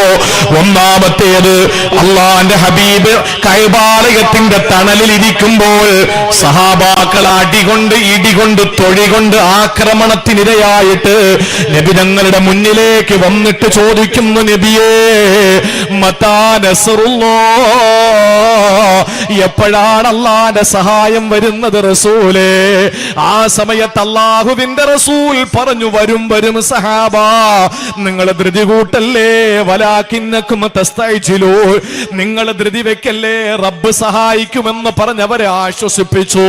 ഒന്നാമത്തേത്, അള്ളാന്റെ ഹബീബ് കഅബാലയത്തിന്റെ തണലിൽ ഇരിക്കുമ്പോൾ സഹാബാക്കൾ അടികൊണ്ട് ഇടികൊണ്ട് തൊഴികൊണ്ട് ആക്രമണത്തിനിരയായിട്ട് നബി ഞങ്ങളുടെ മുന്നിലേക്ക് വന്നിട്ട് ചോദിക്കുന്നു, നബിയേ മതാ നസ്റുല്ലാഹ്, എപ്പോഴാണ് അല്ലാഹുവിന്റെ സഹായം വരുന്നത് റസൂലേ? ആ സമയത്ത് അല്ലാഹുവിന്റെ റസൂൽ പറഞ്ഞു, വരും സഹാബ, നിങ്ങൾ ധൃതി കൂട്ടല്ലേ, വലാകിന്നകും തസ്തഅജിലൂ, നിങ്ങൾ ധൃതി വെക്കല്ലേ, റബ്ബ് സഹായിക്കുമെന്ന് പറഞ്ഞവരെ ആശ്വസിപ്പിച്ചു.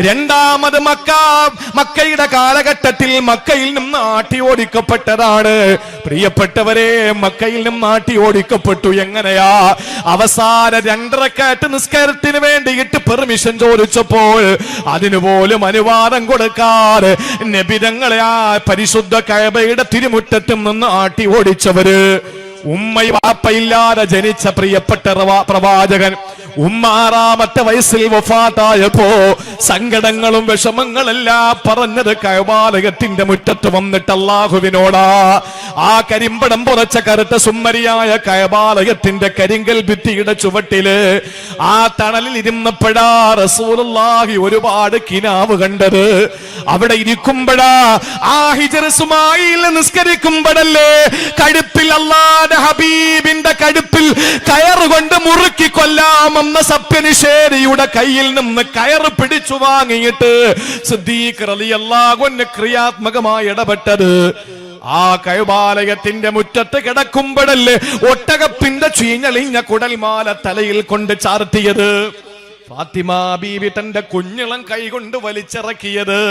രണ്ടാമത് മക്കയുടെ കാലഘട്ടത്തിൽ മക്കയിൽ നിന്ന് ആട്ടി ഓടിക്കപ്പെട്ടതാണ്. പ്രിയപ്പെട്ടവരെ, മക്കയിൽ നിന്ന് ആട്ടി ഓടിക്കപ്പെട്ടു. എങ്ങനെയാ? അവസാന 2 റക്അത്ത് നിസ്കാരത്തിന് വേണ്ടിയിട്ട് പെർമിഷൻ ചോദിച്ചപ്പോൾ അതിനുപോലും അനുവാദം കൊടുക്കാതെ നബി തങ്ങളെ ആ പരിശുദ്ധ കഅബയുടെ തിരുമുറ്റത്തും നിന്ന് ആട്ടി ഓടിച്ചവര്. ഉമ്മയും വാപ്പയില്ലാതെ ജനിച്ച പ്രിയപ്പെട്ട പ്രവാചകൻ ഉമ്മ 6-ാമത്തെ വയസ്സിൽ വഫാത്തായപ്പോ സങ്കടങ്ങളും വിഷമങ്ങളെല്ലാം പറഞ്ഞത് കഅബാലയത്തിന്റെ മുറ്റത്ത് വന്നിട്ട് അല്ലാഹുവിനോടാ. ആ കരിമ്പടം പുറച്ച കറുത്ത സുമ്മരിയായ കഅബാലയത്തിന്റെ കരിങ്കൽ ഭിത്തിയുടെ ചുവട്ടില് ആ തണലിൽ ഇരുന്നപ്പോഴാ റസൂലുള്ളാഹി ഒരുപാട് കിനാവ് കണ്ടത്. അവിടെ ഇരിക്കുമ്പോഴാ ആ ഹിജ്ർ ഇസ്മായിൽ നിസ്കരിക്കുമ്പോഴല്ലേ കഴുപ്പിൽ അല്ലാഹുവിന്റെ ഹബീബിന്റെ കഴുപ്പിൽ കയറുകൊണ്ട് മുറുക്കി കൊല്ലാമെന്ന സത്യനിഷേധിയുടെ കയ്യിൽ നിന്ന് കയറ് പിടിച്ചു വാങ്ങിയിട്ട് സിദ്ദീഖ് റളിയല്ലാഹു അൻഹു ക്രിയാത്മകമായി ഇടപെട്ടത്. ആ കഅബാലയത്തിന്റെ മുറ്റത്ത് കിടക്കുമ്പോഴല്ലേ ഒട്ടകപ്പിന്റെ ചീഞ്ഞളിഞ്ഞ കുടൽമാല തലയിൽ കൊണ്ട് ചാർത്തിയത്. ഫാത്തിമ ബീവി തന്റെ കുഞ്ഞിളം കൈകൊണ്ട് വലിച്ചിറക്കിയത്.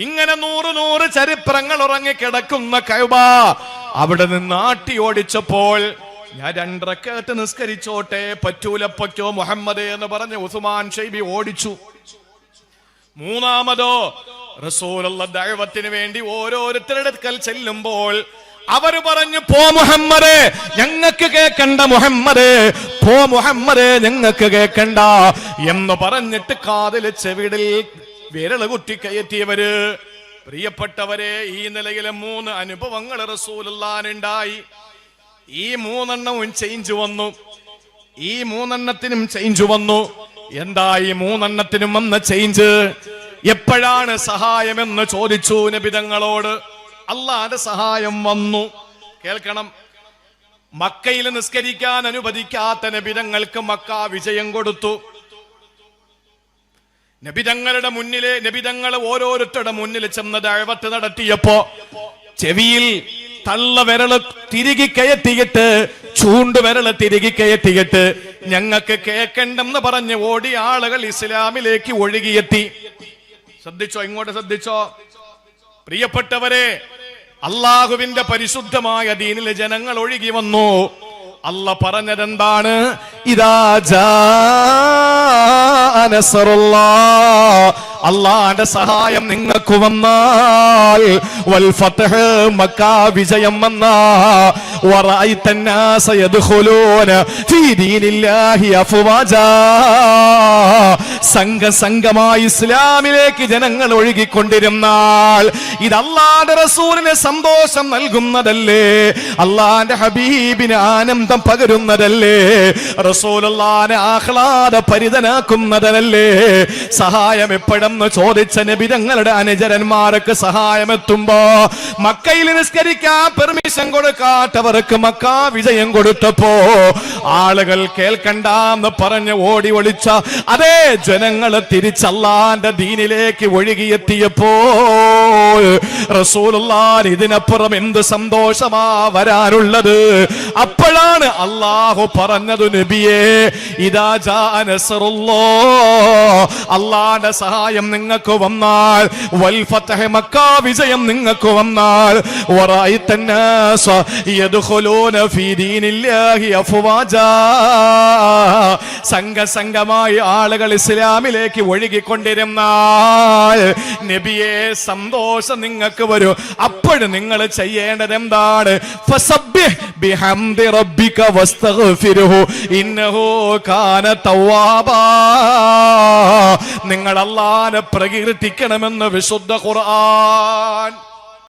ഇങ്ങനെ 100 ചരിത്രങ്ങൾ ഉറങ്ങിക്കിടക്കുന്ന കഅബ അവിടെ നിന്ന് ആട്ടി ഓടിച്ചപ്പോൾ ഞാൻ 2 റക്അത്ത് നിസ്കരിച്ചോട്ടെ, പറ്റൂലപ്പറ്റോ മുഹമ്മദ് എന്ന് പറഞ്ഞ് ഉസ്മാൻ ഷൈബി ഓടിച്ചു. മൂന്നാമതോ റസൂലുള്ള ദഅവത്തിന് വേണ്ടി ഓരോരുത്തരുടെ അടുക്കൽ ചെല്ലുമ്പോൾ അവര് പറഞ്ഞു, പോ മുഹമ്മദേ, ഞങ്ങൾക്ക് കേക്കണ്ട മുഹമ്മദേ, പോ മുഹമ്മദേ, ഞങ്ങൾക്ക് കേക്കണ്ട എന്ന് പറഞ്ഞിട്ട് കാതില് ചെവിടിൽ വിരല് കുത്തി കയറ്റിയവര്. പ്രിയപ്പെട്ടവരെ, ഈ നിലയിലെ 3 അനുഭവങ്ങൾ റസൂലുള്ളാഹിനുണ്ടായി. ഈ 3 ചേഞ്ച് വന്നു. ഈ 3 ചേഞ്ച് വന്നു. എന്താ ഈ 3 വന്ന ചേഞ്ച്? എപ്പോഴാണ് സഹായമെന്ന് ചോദിച്ചു നബി തങ്ങളോട്. അല്ലാഹുവിന്റെ സഹായം വന്നു. കേൾക്കണം, മക്കയിൽ നിസ്കരിക്കാൻ അനുവദിക്കാത്ത നബി തങ്ങൾക്ക് മക്ക വിജയം കൊടുത്തു. നബി തങ്ങളുടെ മുന്നിലെ നബി തങ്ങൾ ഓരോരുത്തരുടെ മുന്നിൽ ചെന്ന് ദഅവത്ത് നടത്തിയപ്പോ ചെവിയിൽ തള്ള വിരല് തിരികെ കയറ്റിയിട്ട്, ചൂണ്ടുവിരല് തിരികെ കയറ്റിയിട്ട് ഞങ്ങൾക്ക് കേൾക്കണ്ടെന്ന് പറഞ്ഞ് ഓടി ആളുകൾ ഇസ്ലാമിലേക്ക് ഒഴുകിയെത്തി. ശ്രദ്ധിച്ചോ, ഇങ്ങോട്ട് ശ്രദ്ധിച്ചോ പ്രിയപ്പെട്ടവരെ. അള്ളാഹുവിന്റെ പരിശുദ്ധമായ ദീനിലെ ജനങ്ങൾ ഒഴുകി വന്നു. അല്ല പറഞ്ഞതെന്താണ്? ഇദാ ജാ നസ്റുല്ലാഹ്, അല്ലാഹുവിന്റെ സഹായം നിങ്ങൾക്ക് വന്നാൽ, വൽ ഫത്ഹ്, മക്ക വിജയം വന്നാൽ, വറഅയ്തന്നാസ യദ്ഖുലൂന ഫീ ദീനില്ലാഹി അഫ്വാജാ, സംഘമായി ഇസ്ലാമിലേക്ക് ജനങ്ങൾ ഒഴുകിക്കൊണ്ടിരുന്നാൽ ഇത് അല്ലാഹുവിന്റെ റസൂലിന് സന്തോഷം നൽകുന്നതല്ലേ? അല്ലാഹുവിന്റെ ഹബീബിന് ആനന്ദം പകരുന്നതല്ലേ? റസൂലുള്ളാഹിനെ ആഹ്ലാദഭരിതനാക്കുന്നതല്ലേ? സഹായം എപ്പോഴെന്ന് ചോദിച്ച നബി തങ്ങളുടെ അനുചരന്മാർക്ക് സഹായം എത്തുമ്പോ മക്കയിൽ നിസ്കരിക്കാൻ പെർമിഷൻ കൊടുക്കാത്തവർക്ക് മക്ക വിജയം കൊടുത്തപ്പോ ആളുകൾ കേൾക്കണ്ടെന്ന് പറഞ്ഞ് ഓടി ഒളിച്ച അതേ ജനങ്ങള് തിരിച്ചല്ലാന്റെ ദീനിലേക്ക് ഒഴുകിയെത്തിയപ്പോ റസൂലുള്ളാഹി ഇതിനപ്പുറം എന്ത് സന്തോഷമാ വരാനുള്ളത്? അപ്പോഴാണ് അല്ലാഹു പറഞ്ഞത്, നബിയേ, ഇദാ ജാ നസ്റുല്ലാഹ്, അല്ലാഹുവിന്റെ സഹായം നിങ്ങൾക്ക് വന്നാൽ, വൽ ഫത്ഹ്, മക്ക വിജയം നിങ്ങൾക്ക് വന്നാൽ, വറഅയ്തന്നാസ യദ്ഖുലൂന ഫീ ദീനില്ലാഹി അഫ്വാജാ, സംഘമായി ആളുകൾ ഇസ്ലാമിലേക്ക് ഒഴുകിക്കൊണ്ടിരുന്നാൽ നബിയെ സന്തോഷം നിങ്ങൾക്ക് വരും. അപ്പോഴും നിങ്ങൾ ചെയ്യേണ്ടത് എന്താണ്? ഫസബ്ബിഹ് ബിഹംദി റബ്ബിക വസ്തഗ്ഫിർഹു ഇന്നഹു കാന തവ്വാബാ, നിങ്ങൾ അല്ലാഹുവിനെ പ്രകീർത്തിക്കണമെന്ന് വിശുദ്ധ ഖുർആൻ.